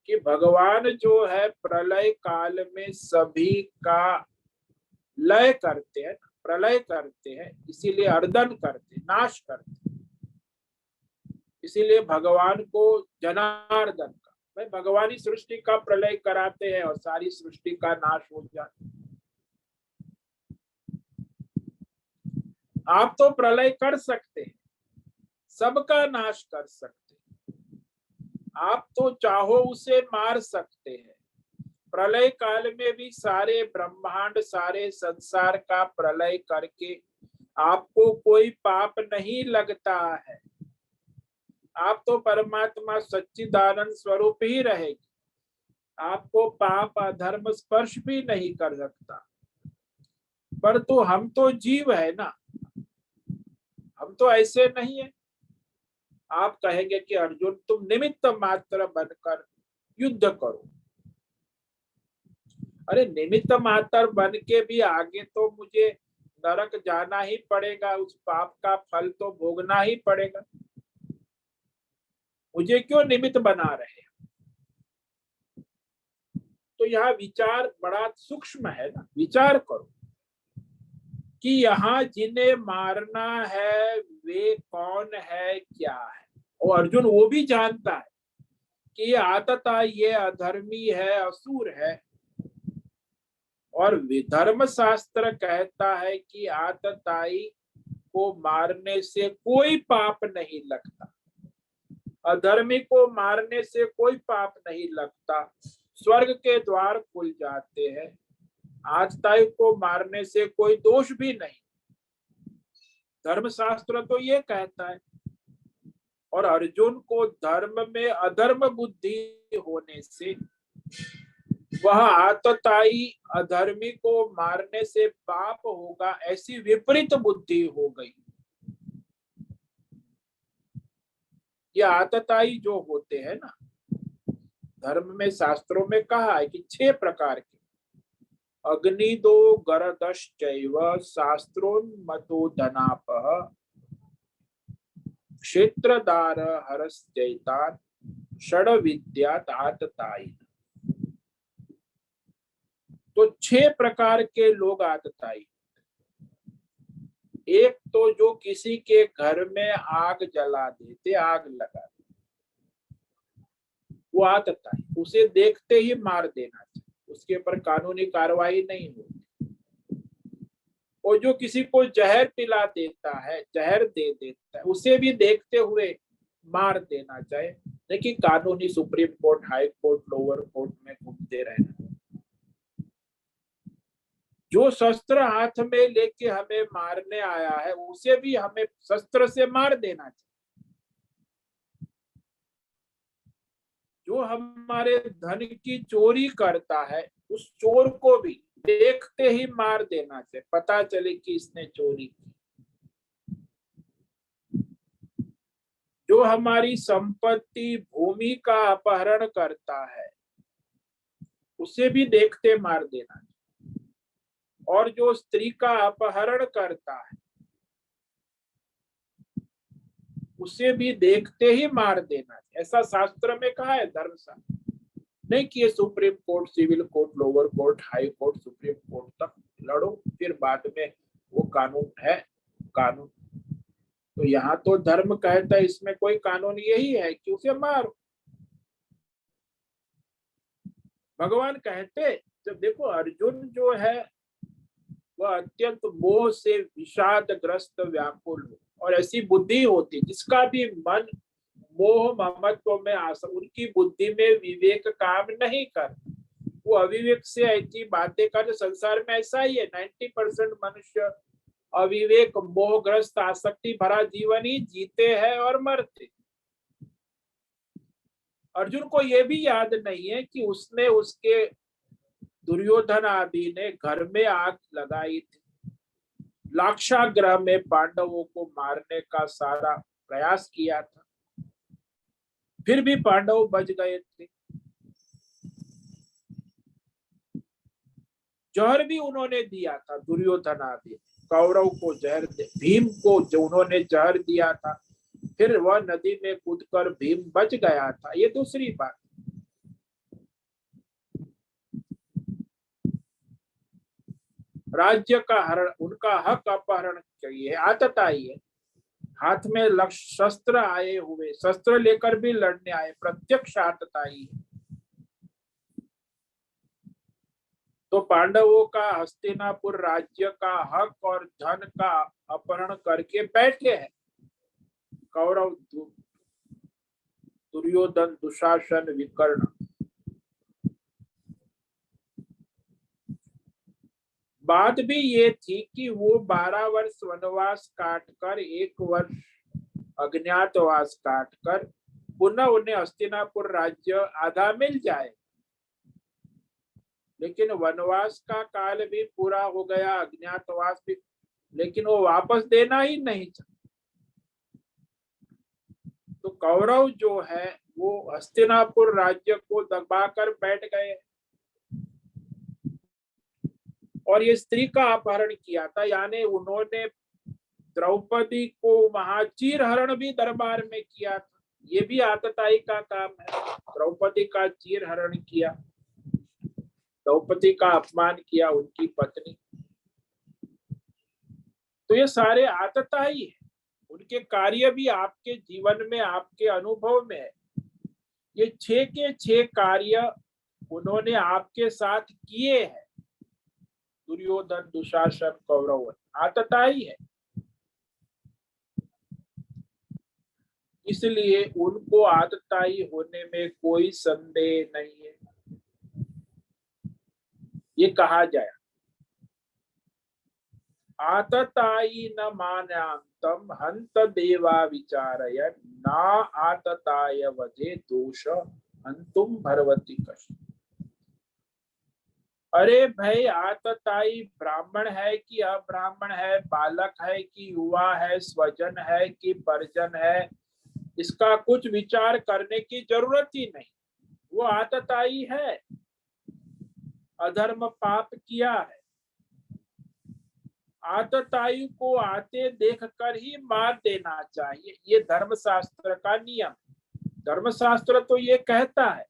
कि भगवान जो है प्रलय काल में सभी का लय करते हैं, प्रलय करते हैं, इसीलिए अर्दन करते, नाश करते, इसीलिए भगवान को जनार्दन का, भाई भगवान ही सृष्टि का प्रलय कराते हैं और सारी सृष्टि का नाश हो जाता है। आप तो प्रलय कर सकते हैं, सबका नाश कर सकते हैं, आप तो चाहो उसे मार सकते हैं, प्रलय काल में भी सारे ब्रह्मांड सारे संसार का प्रलय करके आपको कोई पाप नहीं लगता है, आप तो परमात्मा सच्चिदानंद स्वरूप ही रहेगी, आपको पाप अधर्म स्पर्श भी नहीं कर सकता। पर तो हम तो जीव है ना, हम तो ऐसे नहीं है। आप कहेंगे कि अर्जुन तुम निमित्त मात्र बनकर युद्ध करो, अरे निमित्त मात्र बन के भी आगे तो मुझे नरक जाना ही पड़ेगा, उस पाप का फल तो भोगना ही पड़ेगा, मुझे क्यों निमित्त बना रहे? तो यहाँ विचार बड़ा सूक्ष्म है ना, विचार करो कि यहाँ जिन्हें मारना है वे कौन है, क्या है। और अर्जुन वो भी जानता है कि ये आतता, ये अधर्मी है, असुर है, और धर्म शास्त्र कहता है कि आतताई को मारने से कोई पाप नहीं लगता, अधर्मी को मारने से कोई पाप नहीं लगता, स्वर्ग के द्वार खुल जाते हैं, आतताई को मारने से कोई दोष भी नहीं, धर्मशास्त्र तो ये कहता है। और अर्जुन को धर्म में अधर्म बुद्धि होने से वह आतताई अधर्मी को मारने से पाप होगा, ऐसी विपरीत बुद्धि हो गई। ये आतताई जो होते हैं ना, धर्म में शास्त्रों में कहा है कि 6 प्रकार के, अग्निदो गरदश्चैव शास्त्रोन्मतो क्षेत्रदार हरश्चैतान् षड विद्यात आततायी। तो 6 प्रकार के लोग आतताई। एक तो जो किसी के घर में आग जला देते, आग लगा देते, वो आतताई, उसे देखते ही मार देना चाहिए, उसके ऊपर कानूनी कार्रवाई नहीं होती। और जो किसी को जहर पिला देता है, जहर दे देता है, उसे भी देखते हुए मार देना चाहिए, लेकिन कानूनी supreme court, high court, lower court में घूमते रहना। जो शस्त्र हाथ में लेके हमें मारने आया है, उसे भी हमें शस्त्र से मार देना चाहिए। जो हमारे धन की चोरी करता है, उस चोर को भी देखते ही मार देना चाहिए, पता चले कि इसने चोरी की। जो हमारी संपत्ति, भूमि का अपहरण करता है, उसे भी देखते मार देना चाहिए। और जो स्त्री का अपहरण करता है, उसे भी देखते ही मार देना चाहिए। ऐसा शास्त्र में कहा है, धर्मशास्त्र, नहीं कि ये supreme court, civil court, lower court, high court, supreme court तक लड़ो, फिर बाद में वो कानून है कानून। तो यहाँ तो धर्म कहता है, इसमें कोई कानून यही है कि उसे मारो। भगवान कहते, जब देखो अर्जुन जो है वह अत्यंत मोह से विषादग्रस्त व्याकुल हो, और ऐसी बुद्धि होती जिसका भी मन मोह ममत्व में आसक्त, उनकी बुद्धि में विवेक काम नहीं करता, वो अविवेक से ऐसी बातें कर। संसार में ऐसा ही है, 90% मनुष्य अविवेक, मोहग्रस्त, आसक्ति भरा जीवन ही जीते हैं और मरते। अर्जुन को यह भी याद नहीं है कि उसने, उसके दुर्योधन आदि ने घर में आग लगाई थी, लाक्षागृह में पांडवों को मारने का सारा प्रयास किया था, फिर भी पांडव बच गए थे। जहर भी उन्होंने दिया था, दुर्योधन आदि कौरव को जहर दे, भीम को जो उन्होंने जहर दिया था, फिर वह नदी में कूदकर भीम बच गया था, ये दूसरी बात। राज्य का हरण, उनका हक अपहरण चाहिए, आतताई है। हाथ में शस्त्र आए हुए, शस्त्र लेकर भी लड़ने आए, प्रत्यक्ष आतताई है। तो पांडवों का हस्तिनापुर राज्य का हक और धन का अपहरण करके बैठे हैं कौरव, दुर्योधन, दुशासन, विकर्ण। बात भी ये थी कि वो 12 वर्ष वनवास काटकर, 1 वर्ष अज्ञातवास काटकर पुनः उन्हें हस्तिनापुर राज्य आधा मिल जाए, लेकिन वनवास का काल भी पूरा हो गया, अज्ञातवास भी, लेकिन वो वापस देना ही नहीं चाहते। तो कौरव जो है वो हस्तिनापुर राज्य को दबाकर बैठ गए, और ये स्त्री का अपहरण किया था, यानी उन्होंने द्रौपदी को वहां चीरहरण भी दरबार में किया था। ये भी आतताई का काम है, द्रौपदी का चीरहरण किया, द्रौपदी का अपमान किया, उनकी पत्नी। तो ये सारे आतताई है, उनके कार्य भी आपके जीवन में, आपके अनुभव में है। ये 6 के 6 कार्य उन्होंने आपके साथ किए हैं, दुर्योधन, दुशासन, कौरव, आतताई है। इसलिए उनको आतताई होने में कोई संदेह नहीं है। ये कहा जाए, आतताई न मान्यांतम हंत देवा विचारयन् ना आतताय वधे दोष हंतुम भरवती कष्ट। अरे भाई, आतताई ब्राह्मण है कि अब्राह्मण है, बालक है कि युवा है, स्वजन है कि परिजन है, इसका कुछ विचार करने की जरूरत ही नहीं, वो आतताई है। अधर्म पाप किया है, आततायु को आते देखकर ही मार देना चाहिए। ये धर्मशास्त्र का नियम। धर्मशास्त्र तो ये कहता है,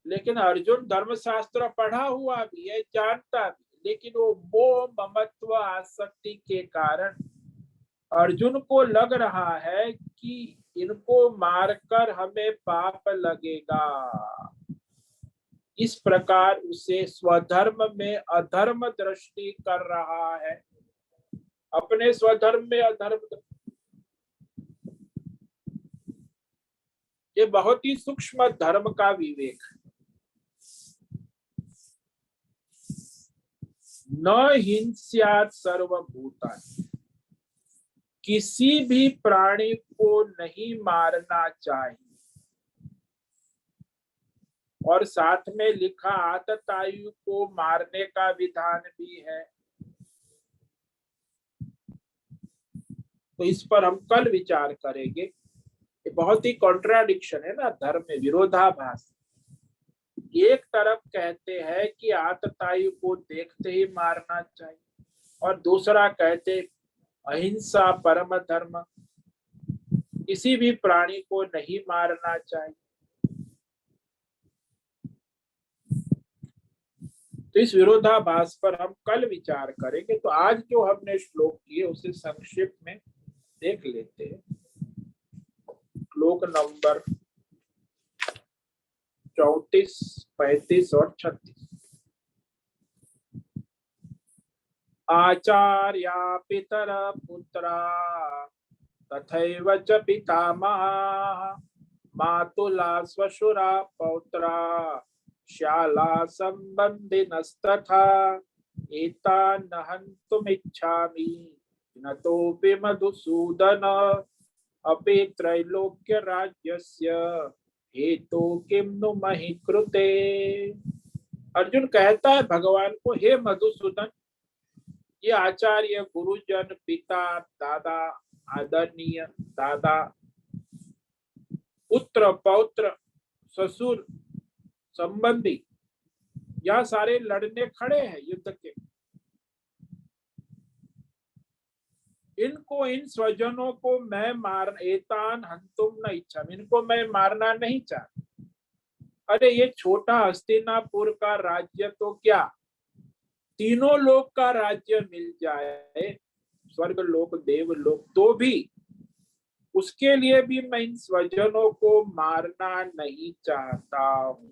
लेकिन अर्जुन धर्मशास्त्र पढ़ा हुआ भी है, जानता भी, लेकिन वो मोह ममत्व आसक्ति के कारण अर्जुन को लग रहा है कि इनको मारकर हमें पाप लगेगा। इस प्रकार उसे स्वधर्म में अधर्म दृष्टि कर रहा है, अपने स्वधर्म में अधर्म। ये बहुत ही सूक्ष्म धर्म का विवेक है। न हिंस्यात् सर्वभूतानि, किसी भी प्राणी को नहीं मारना चाहिए। और साथ में लिखा आततायु को मारने का विधान भी है। तो इस पर हम कल विचार करेंगे। ये बहुत ही कॉन्ट्राडिक्शन है ना, धर्म में विरोधाभास। एक तरफ कहते हैं कि आततायु को देखते ही मारना चाहिए, और दूसरा कहते अहिंसा परम धर्म, किसी भी प्राणी को नहीं मारना चाहिए। तो इस विरोधाभास पर हम कल विचार करेंगे। तो आज जो हमने श्लोक किए उसे संक्षिप्त में देख लेते हैं। श्लोक नंबर 34, 35 और 36। आचार्या पितर पुत्रा तथैव च पितामहाः मातुला श्वशुरा पौत्रा श्याला संबंधिनस्तथा एतान् हन्तुमिच्छामि नतोऽपि मधुसूदन अपि त्रैलोक्य राज्यस्य हेतु किम नु महि कृते। अर्जुन कहता है भगवान को, हे मधुसूदन, ये आचार्य, गुरुजन, पिता, दादा, आदरणीय दादा, पुत्र, पौत्र, ससुर, संबंधी, यह सारे लड़ने खड़े हैं युद्ध के। इनको, इन स्वजनों को मैं मार एतान हंतुम न इच्छा, इनको मैं मारना नहीं चाहता। अरे ये छोटा हस्तिनापुर का राज्य तो क्या, तीनों लोक का राज्य मिल जाए, स्वर्ग लोक, देव लोक, तो भी उसके लिए भी मैं इन स्वजनों को मारना नहीं चाहता हूं,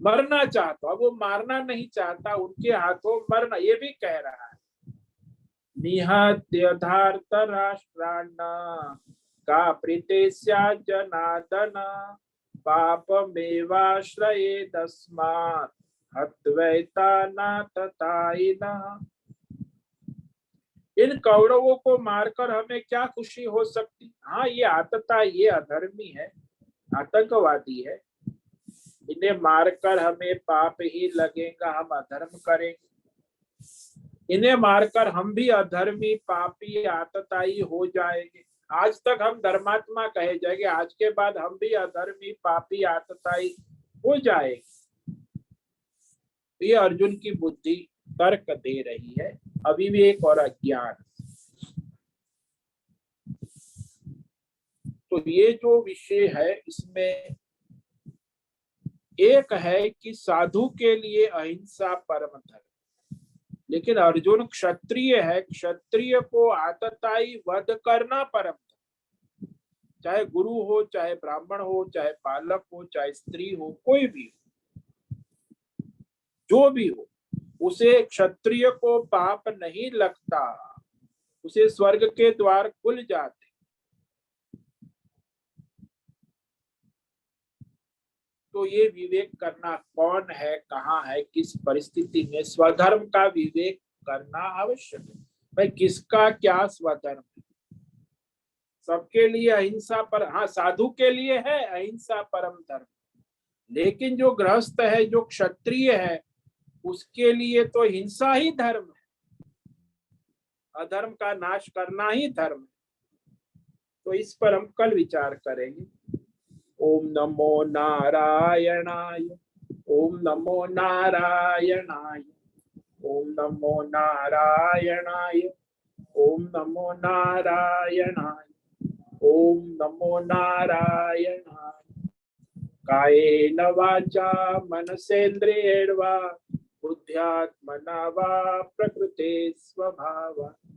मरना चाहता। अब वो मारना नहीं चाहता, उनके हाथों मरना, ये भी कह रहा है। निहत्य धार्तराष्ट्रान् का प्रीतेस्या जनार्दन पापमेवाश्रयेदस्मात् हत्वैतानाततायिनः। इन कौरवों को मारकर हमें क्या खुशी हो सकती। हाँ, ये आतता, ये अधर्मी है, आतंकवादी है, इन्हें मारकर हमें पाप ही लगेगा, हम अधर्म करेंगे। इन्हें मारकर हम भी अधर्मी, पापी, आतताई हो जाएंगे। आज तक हम धर्मात्मा कहे जाएंगे, आज के बाद हम भी अधर्मी, पापी, आतताई हो जाएंगे। ये अर्जुन की बुद्धि तर्क दे रही है, अविवेक और अज्ञान। तो ये जो विषय है, इसमें एक है कि साधु के लिए अहिंसा परम धर्म, लेकिन अर्जुन क्षत्रिय है, क्षत्रिय को आतताई वध करना परम धर्म। चाहे गुरु हो, चाहे ब्राह्मण हो, चाहे बालक हो, चाहे स्त्री हो, कोई भी हो, जो भी हो, उसे क्षत्रिय को पाप नहीं लगता, उसे स्वर्ग के द्वार खुल जाते। तो ये विवेक करना कौन है, कहाँ है, किस परिस्थिति में, स्वधर्म का विवेक करना आवश्यक है। भाई किसका क्या स्वधर्म है। सबके लिए अहिंसा पर, हाँ साधु के लिए है अहिंसा परम धर्म, लेकिन जो गृहस्थ है, जो क्षत्रिय है, उसके लिए तो हिंसा ही धर्म है, अधर्म का नाश करना ही धर्म है। तो इस पर हम कल विचार करेंगे। ओम नमो नारायणाय, ओम नमो नारायणाय, ओम नमो नारायणाय, ओम नमो नारायणाय, ओम नमो नारायणाय। कायेन वाचा मनसेन्द्रियैर्वा बुद्ध्यात्मना वा प्रकृते स्वभावात्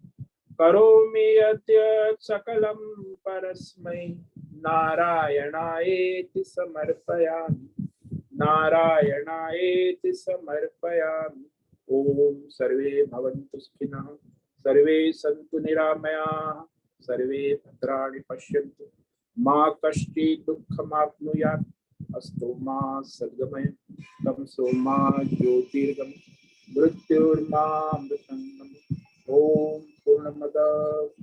करोमि यद्यत् सकलं परस्मै नारायणायेति समर्पयामि, नारायणायेति समर्पयामि। ओम सर्वे भवन्तु सुखिनः, सर्वे सन्तु निरामयाः, सर्वे भद्राणि पश्यन्तु, मा कश्चित् दुःखमाप्नुयात्। अस्तु मा सद्गमय, तमसो मा ज्योतिर्गमय, मृत्युर्मामृतङ्गमय। ओम पूर्णमदः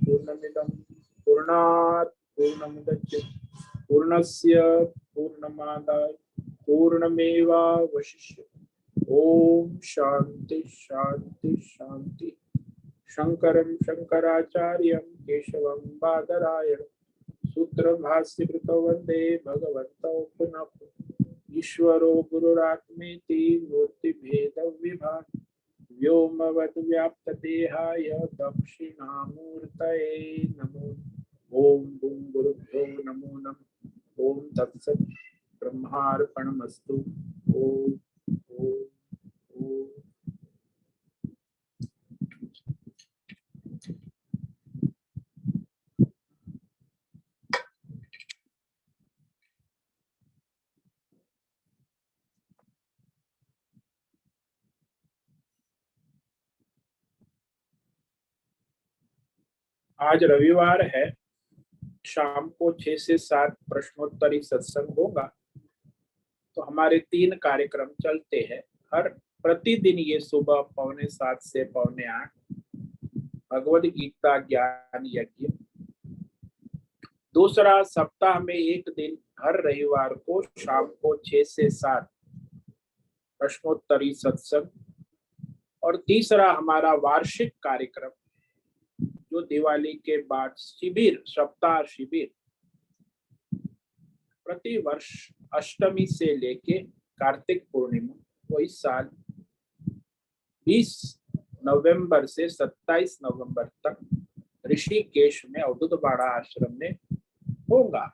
पूर्णमिदं पूर्णात् पूर्णमुदच्यते पूर्णस्य पूर्णमादाय पूर्णमेवावशिष्यते। ओम शांति शांति शांति। शंकरं शंकराचार्यं केशवं बादरायणं सूत्रभाष्यकृतौ वन्दे भगवन्तौ पुनः पुनः। ईश्वरो गुरुरात्मेति मूर्तिभेदविभाग व्योमवद्व्याप्तदेहाय दक्षिणामूर्तये नमो। ओम गुरुभ्यो नमो नमः। ओम तत्सत्। ब्रह्मार्पणमस्तु। ओम ओम ओम। आज रविवार है, शाम को 6 से 7 प्रश्नोत्तरी सत्संग होगा। तो हमारे 3 कार्यक्रम चलते हैं हर प्रतिदिन। ये सुबह 7:15 से 7:45 भगवद गीता ज्ञान यज्ञ। दूसरा, सप्ताह में एक दिन हर रविवार को शाम को 6 से 7 प्रश्नोत्तरी सत्संग। और तीसरा, हमारा वार्षिक कार्यक्रम जो दिवाली के बाद शिविर, सप्ताह शिविर प्रति वर्ष अष्टमी से लेके कार्तिक पूर्णिमा, वो इस साल 20 नवंबर से 27 नवंबर तक ऋषिकेश में अवधूतवाड़ा आश्रम में होगा।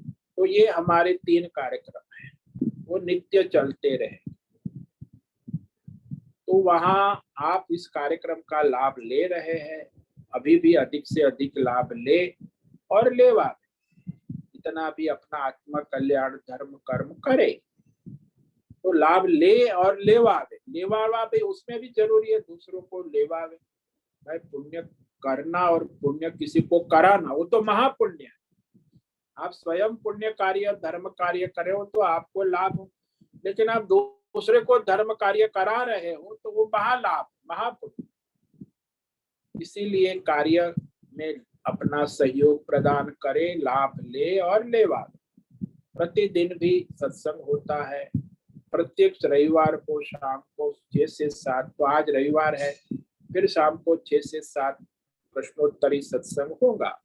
तो ये हमारे 3 कार्यक्रम हैं, वो नित्य चलते रहे। तो वहाँ आप इस कार्यक्रम का लाभ ले रहे हैं, अभी भी अधिक से अधिक लाभ ले और लेवा। इतना भी अपना आत्मा कल्याण धर्म कर्म करे तो लाभ ले और लेवावे। लेवावे उसमें भी जरूरी है दूसरों को लेवावे। भाई पुण्य करना और पुण्य किसी को कराना वो तो महापुण्य है। आप स्वयं पुण्य कार्य धर्म कार्य करे हो तो आपको लाभ हो, लेकिन आप दूसरे को धर्म कार्य करा रहे हो तो वो महालाभ महापुण्य। इसीलिए कार्य में अपना सहयोग प्रदान करे, लाभ ले और लेवा। प्रतिदिन भी सत्संग होता है, प्रत्येक रविवार को शाम को 6 से 7। तो आज रविवार है, फिर शाम को 6 से 7 प्रश्नोत्तरी सत्संग होगा।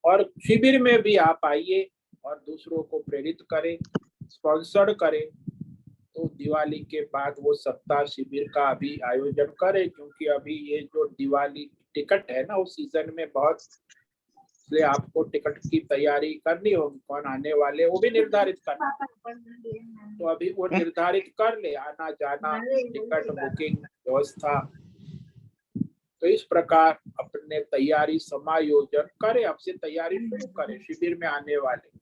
और शिविर में भी आप आइए और दूसरों को प्रेरित करें, स्पॉन्सर्ड करें। तो दिवाली के बाद वो सप्ताह शिविर का अभी आयोजन करें, क्योंकि अभी ये जो दिवाली टिकट है ना, उस सीजन में बहुत, इसलिए आपको टिकट की तैयारी करनी होगी। कौन आने वाले वो भी निर्धारित करना, तो अभी वो निर्धारित कर ले, आना जाना टिकट बुकिंग व्यवस्था। तो इस प्रकार अपने तैयारी समायोजन करें, अब से तैयारी शुरू करें शिविर में आने वाले।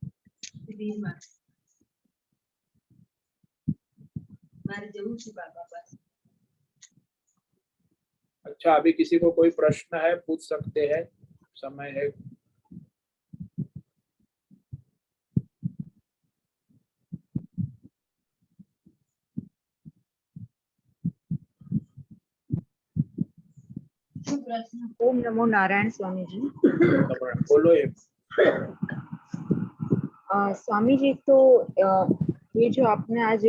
अच्छा, अभी किसी को कोई प्रश्न है पूछ सकते हैं, समय है। ओम नमो नारायण स्वामी जी। बोलो। स्वामी जी, तो ये जो आपने आज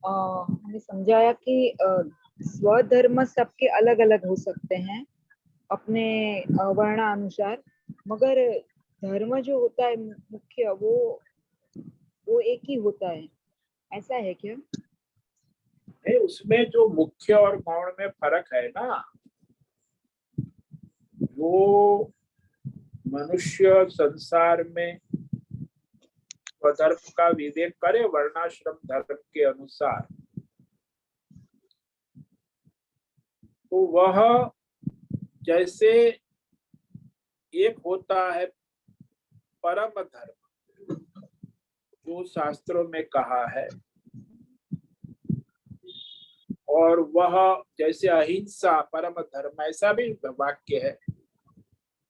हमें समझाया कि स्वधर्म सबके अलग अलग हो सकते हैं अपने वर्णानुसार, मगर धर्म जो होता है मुख्य, वो एक ही होता है, ऐसा है क्या? नहीं, उसमें जो मुख्य और गौण में फर्क है ना, वो मनुष्य संसार में स्वधर्म का विवेक करे वर्णाश्रम धर्म के अनुसार, तो वह जैसे एक होता है परम धर्म जो शास्त्रों में कहा है, और वह जैसे अहिंसा परम धर्म ऐसा भी वाक्य है,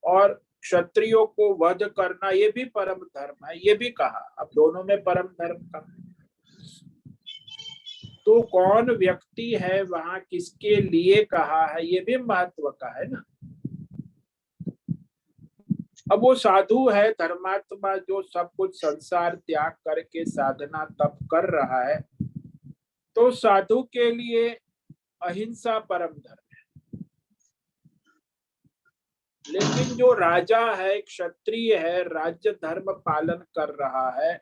और क्षत्रियों को वध करना ये भी परम धर्म है, ये भी कहा। अब दोनों में परम धर्म का, तो कौन व्यक्ति है वहां किसके लिए कहा है ये भी महत्व का है ना। अब वो साधु है धर्मात्मा जो सब कुछ संसार त्याग करके साधना तप कर रहा है, तो साधु के लिए अहिंसा परम धर्म है। लेकिन जो राजा है, क्षत्रिय है, राज्य धर्म पालन कर रहा है,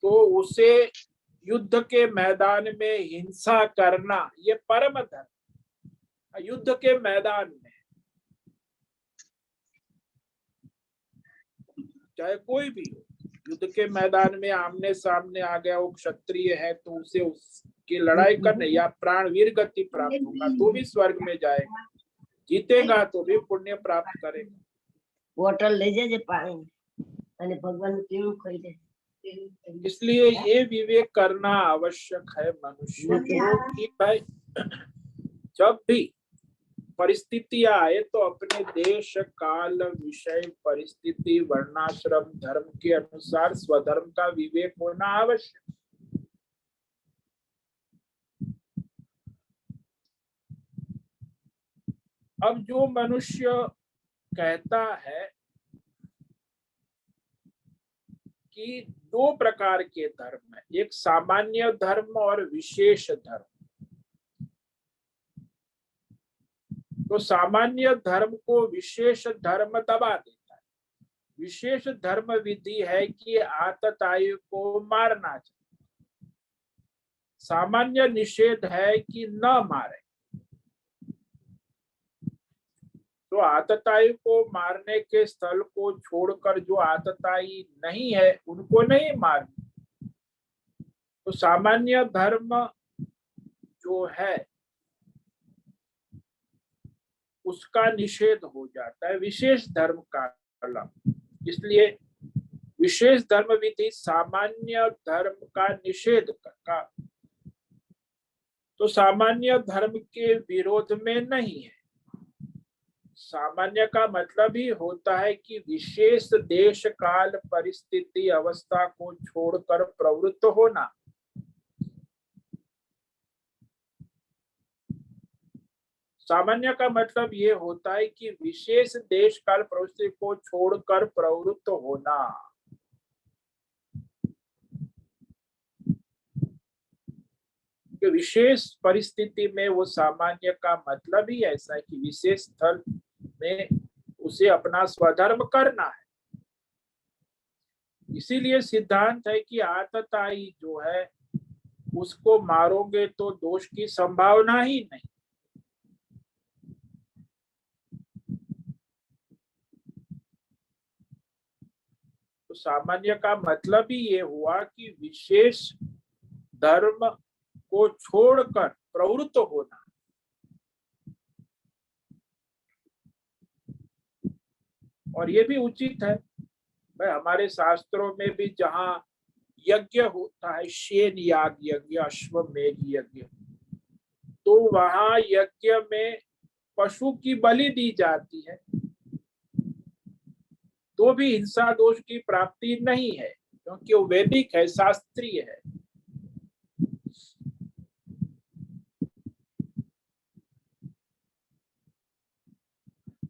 तो उसे युद्ध के मैदान में हिंसा करना ये परम धर्म। युद्ध के मैदान में चाहे कोई भी हो, युद्ध के मैदान में आमने सामने आ गया, वो क्षत्रिय है, तो उसे उसकी लड़ाई करने या प्राण वीर गति प्राप्त होगा तो भी स्वर्ग में जाएगा, जीतेगा तो भी पुण्य प्राप्त करेगा। बोतल ले जाजे पानी અને ભગવાન કેવું કહી દે। इसलिए ये विवेक करना आवश्यक है मनुष्य को कि भाई जब भी परिस्थिति आए तो अपने देश काल विषय परिस्थिति वर्णाश्रम धर्म के अनुसार स्वधर्म का विवेक होना आवश्यक। अब जो मनुष्य कहता है कि दो प्रकार के धर्म है, एक सामान्य धर्म और विशेष धर्म, तो सामान्य धर्म को विशेष धर्म दबा देता है। विशेष धर्म विधि है कि आततायी को मारना चाहिए, सामान्य निषेध है कि न मारे। तो आतताई को मारने के स्थल को छोड़कर जो आतताई नहीं है उनको नहीं मारना। तो सामान्य धर्म जो है उसका निषेध हो जाता है, विशेष धर्म का अलग। इसलिए विशेष धर्म विधि सामान्य धर्म का निषेध का, तो सामान्य धर्म के विरोध में नहीं है। सामान्य का मतलब ही होता है कि विशेष देश काल परिस्थिति अवस्था को छोड़कर प्रवृत्त होना। सामान्य का मतलब ये होता है कि विशेष देश काल परिस्थिति को छोड़कर प्रवृत्त होना। कि विशेष परिस्थिति में वो सामान्य का मतलब ही ऐसा है कि विशेष स्थल में उसे अपना स्वधर्म करना है। इसीलिए सिद्धांत है कि आतताई जो है उसको मारोगे तो दोष की संभावना ही नहीं। तो सामान्य का मतलब ही ये हुआ कि विशेष धर्म को छोड़कर प्रवृत्त होना। और ये भी उचित है भाई, हमारे शास्त्रों में भी जहाँ यज्ञ होता है, शेन याग यज्ञ, अश्वमेध यज्ञ, तो वहां यज्ञ में पशु की बलि दी जाती है, तो भी हिंसा दोष की प्राप्ति नहीं है, क्योंकि वो वैदिक है, शास्त्रीय है।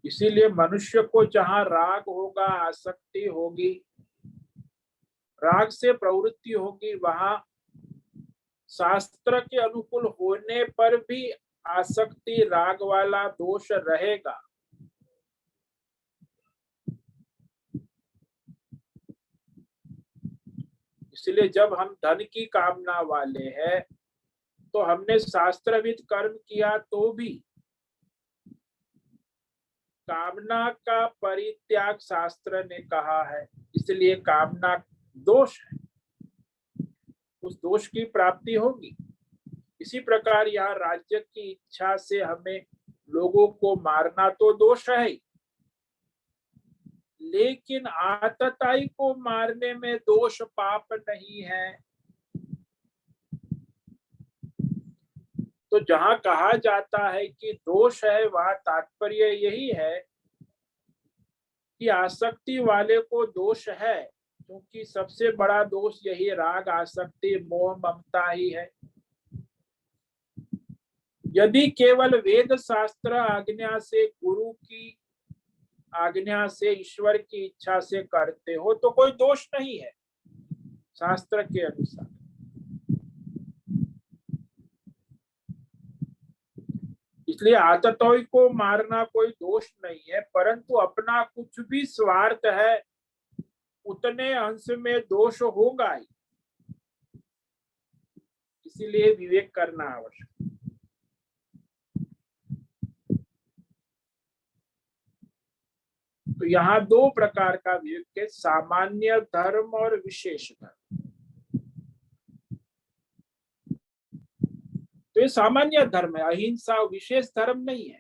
इसीलिए मनुष्य को जहां राग होगा, आसक्ति होगी, राग से प्रवृत्ति होगी, वहां शास्त्र के अनुकूल होने पर भी आसक्ति राग वाला दोष रहेगा। इसलिए जब हम धन की कामना वाले हैं तो हमने शास्त्रविद कर्म किया तो भी कामना का परित्याग शास्त्र ने कहा है, इसलिए कामना दोष है, उस दोष की प्राप्ति होगी। इसी प्रकार यहाँ राज्य की इच्छा से हमें लोगों को मारना तो दोष है ही, लेकिन आतताई को मारने में दोष पाप नहीं है। तो जहां कहा जाता है कि दोष है, वहां तात्पर्य यही है कि आसक्ति वाले को दोष है, क्योंकि सबसे बड़ा दोष यही राग, आसक्ति, मोह, ममता ही है। यदि केवल वेद शास्त्र आज्ञा से, गुरु की आज्ञा से, ईश्वर की इच्छा से करते हो तो कोई दोष नहीं है शास्त्र के अनुसार। इसलिए आतताई को मारना कोई दोष नहीं है, परंतु अपना कुछ भी स्वार्थ है उतने अंश में दोष होगा ही, इसीलिए विवेक करना आवश्यक। तो यहाँ दो प्रकार का विवेक है, सामान्य धर्म और विशेष धर्म। तो ये सामान्य धर्म है, अहिंसा विशेष धर्म नहीं है।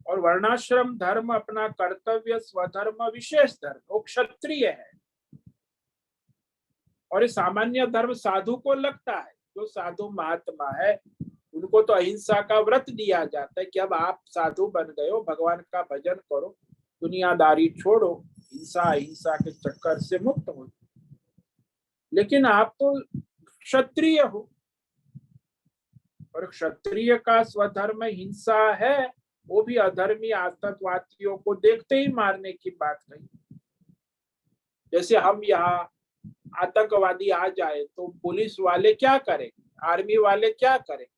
और वर्णाश्रम धर्म अपना कर्तव्य, स्वधर्म विशेष धर्म, वो क्षत्रिय है। और ये सामान्य धर्म साधु को लगता है, जो साधु महात्मा है उनको तो अहिंसा का व्रत दिया जाता है कि अब आप साधु बन गए हो, भगवान का भजन करो, दुनियादारी छोड़ो, हिंसा अहिंसा के चक्कर से मुक्त हो। लेकिन आप तो क्षत्रिय हो, और क्षत्रिय का स्वधर्म हिंसा है, वो भी अधर्मी आतंकवादियों को देखते ही मारने की बात नहीं। जैसे हम यहाँ आतंकवादी आ जाए तो पुलिस वाले क्या करेंगे, आर्मी वाले क्या करेंगे?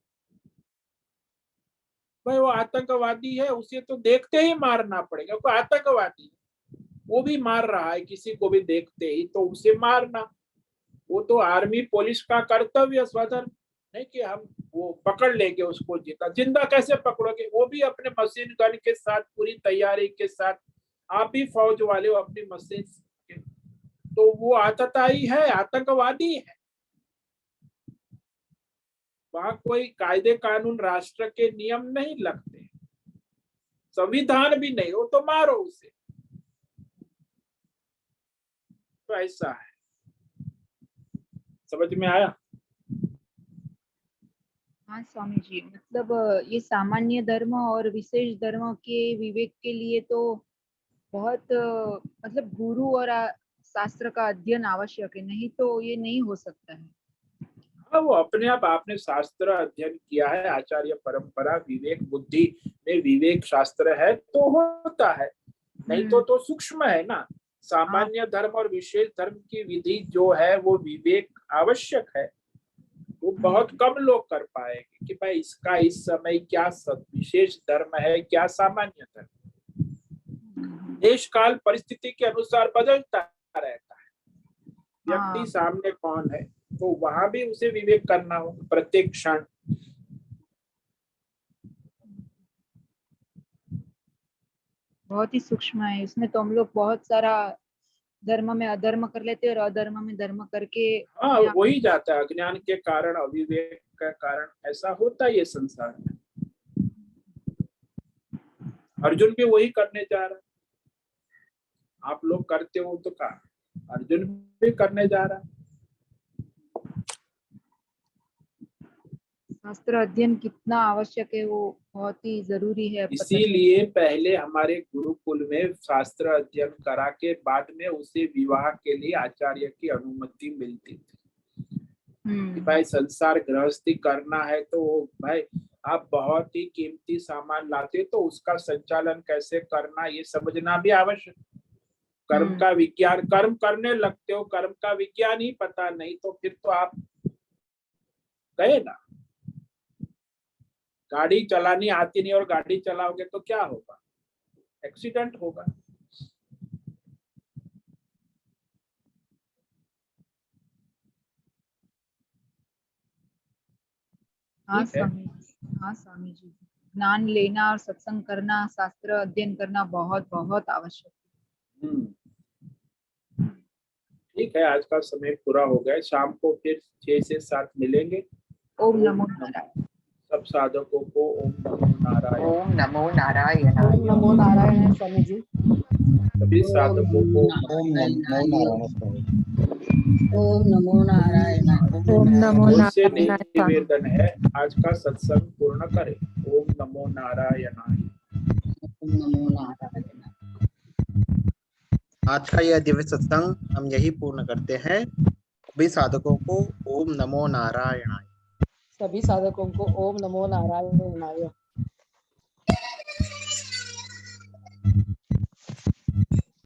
भाई वो आतंकवादी है, उसे तो देखते ही मारना पड़ेगा, कोई आतंकवादी है, वो भी मार रहा है किसी को भी देखते ही, तो उसे मारना वो तो आर्मी पुलिस का कर्तव्य, स्वधर्म नहीं कि हम वो पकड़ लेंगे उसको, जिंदा कैसे पकड़ोगे? वो भी अपने मशीन गन के साथ, पूरी तैयारी के साथ, आप भी फौज वाले हो अपनी मशीन, तो वो आतताई है, आतंकवादी है। वहां कोई कायदे कानून राष्ट्र के नियम नहीं लगते, संविधान भी नहीं, हो तो मारो उसे। तो ऐसा है, समझ में आया? हाँ स्वामी जी, मतलब ये सामान्य धर्म और विशेष धर्म के विवेक के लिए तो बहुत मतलब गुरु और शास्त्र का अध्ययन आवश्यक है, नहीं तो ये नहीं हो सकता है। हाँ, वो अपने आप आपने शास्त्र अध्ययन किया है, आचार्य परंपरा, विवेक बुद्धि में विवेक शास्त्र है तो होता है, नहीं तो सूक्ष्म है ना। सामान्य धर्म और विशेष धर्म की विधि जो है वो विवेक आवश्यक है, वो बहुत कम लोग कर पाएंगे कि भाई इसका इस समय क्या विशेष धर्म है, क्या सामान्य धर्म। देश काल परिस्थिति के अनुसार बदलता रहता है, व्यक्ति सामने कौन है, तो वहां भी उसे विवेक करना होगा प्रत्येक क्षण। बहुत ही सूक्ष्म है, इसमें तो हम लोग बहुत सारा धर्म में अधर्म कर लेते हैं और अधर्म में धर्म करके हाँ, हो ही जाता है, अज्ञान के कारण, अविवेक के कारण ऐसा होता है ये संसार में। अर्जुन भी वही करने जा रहा है, आप लोग करते हो तो कहा, अर्जुन भी करने जा रहा है। शास्त्र अध्ययन कितना आवश्यक है, वो बहुत ही जरूरी है। इसीलिए पहले हमारे गुरुकुल में शास्त्र अध्ययन करा के बाद में उसे विवाह के लिए आचार्य की अनुमति मिलती थी कि भाई संसार गृहस्थी करना है तो भाई आप बहुत ही कीमती सामान लाते तो उसका संचालन कैसे करना ये समझना भी आवश्यक। कर्म का विज्ञान, कर्म करने लगते हो, कर्म का विज्ञान ही पता नहीं तो फिर तो आप गए ना। गाड़ी चलानी आती नहीं और गाड़ी चलाओगे तो क्या होगा, एक्सीडेंट होगा। हाँ ठीक है। स्वामी हाँ स्वामी जी, ज्ञान लेना और सत्संग करना, शास्त्र अध्ययन करना बहुत बहुत आवश्यक है। ठीक है, आज का समय पूरा हो गया। शाम को फिर 6 से 7 मिलेंगे। ओम नमो नारायण। सब साधकों को ओम नमो नारायण। ओम नमो नारायण। ओम नमो नारायण स्वामी जी। सभी साधकों को ओम नमो नारायण स्वामी। ओम नमो नारायण। ओम नमो मुझसे नारायण स्वामी। निवेदन है, आज का सत्संग पूर्ण करें। ओम नमो नारायणाय। ओम नमो नारायण। आज का यह दिव्य सत्संग हम यही पूर्ण करते हैं। सभी साधकों को ओम नमो नारायणाय। सभी साधकों को ओम नमो नारायण।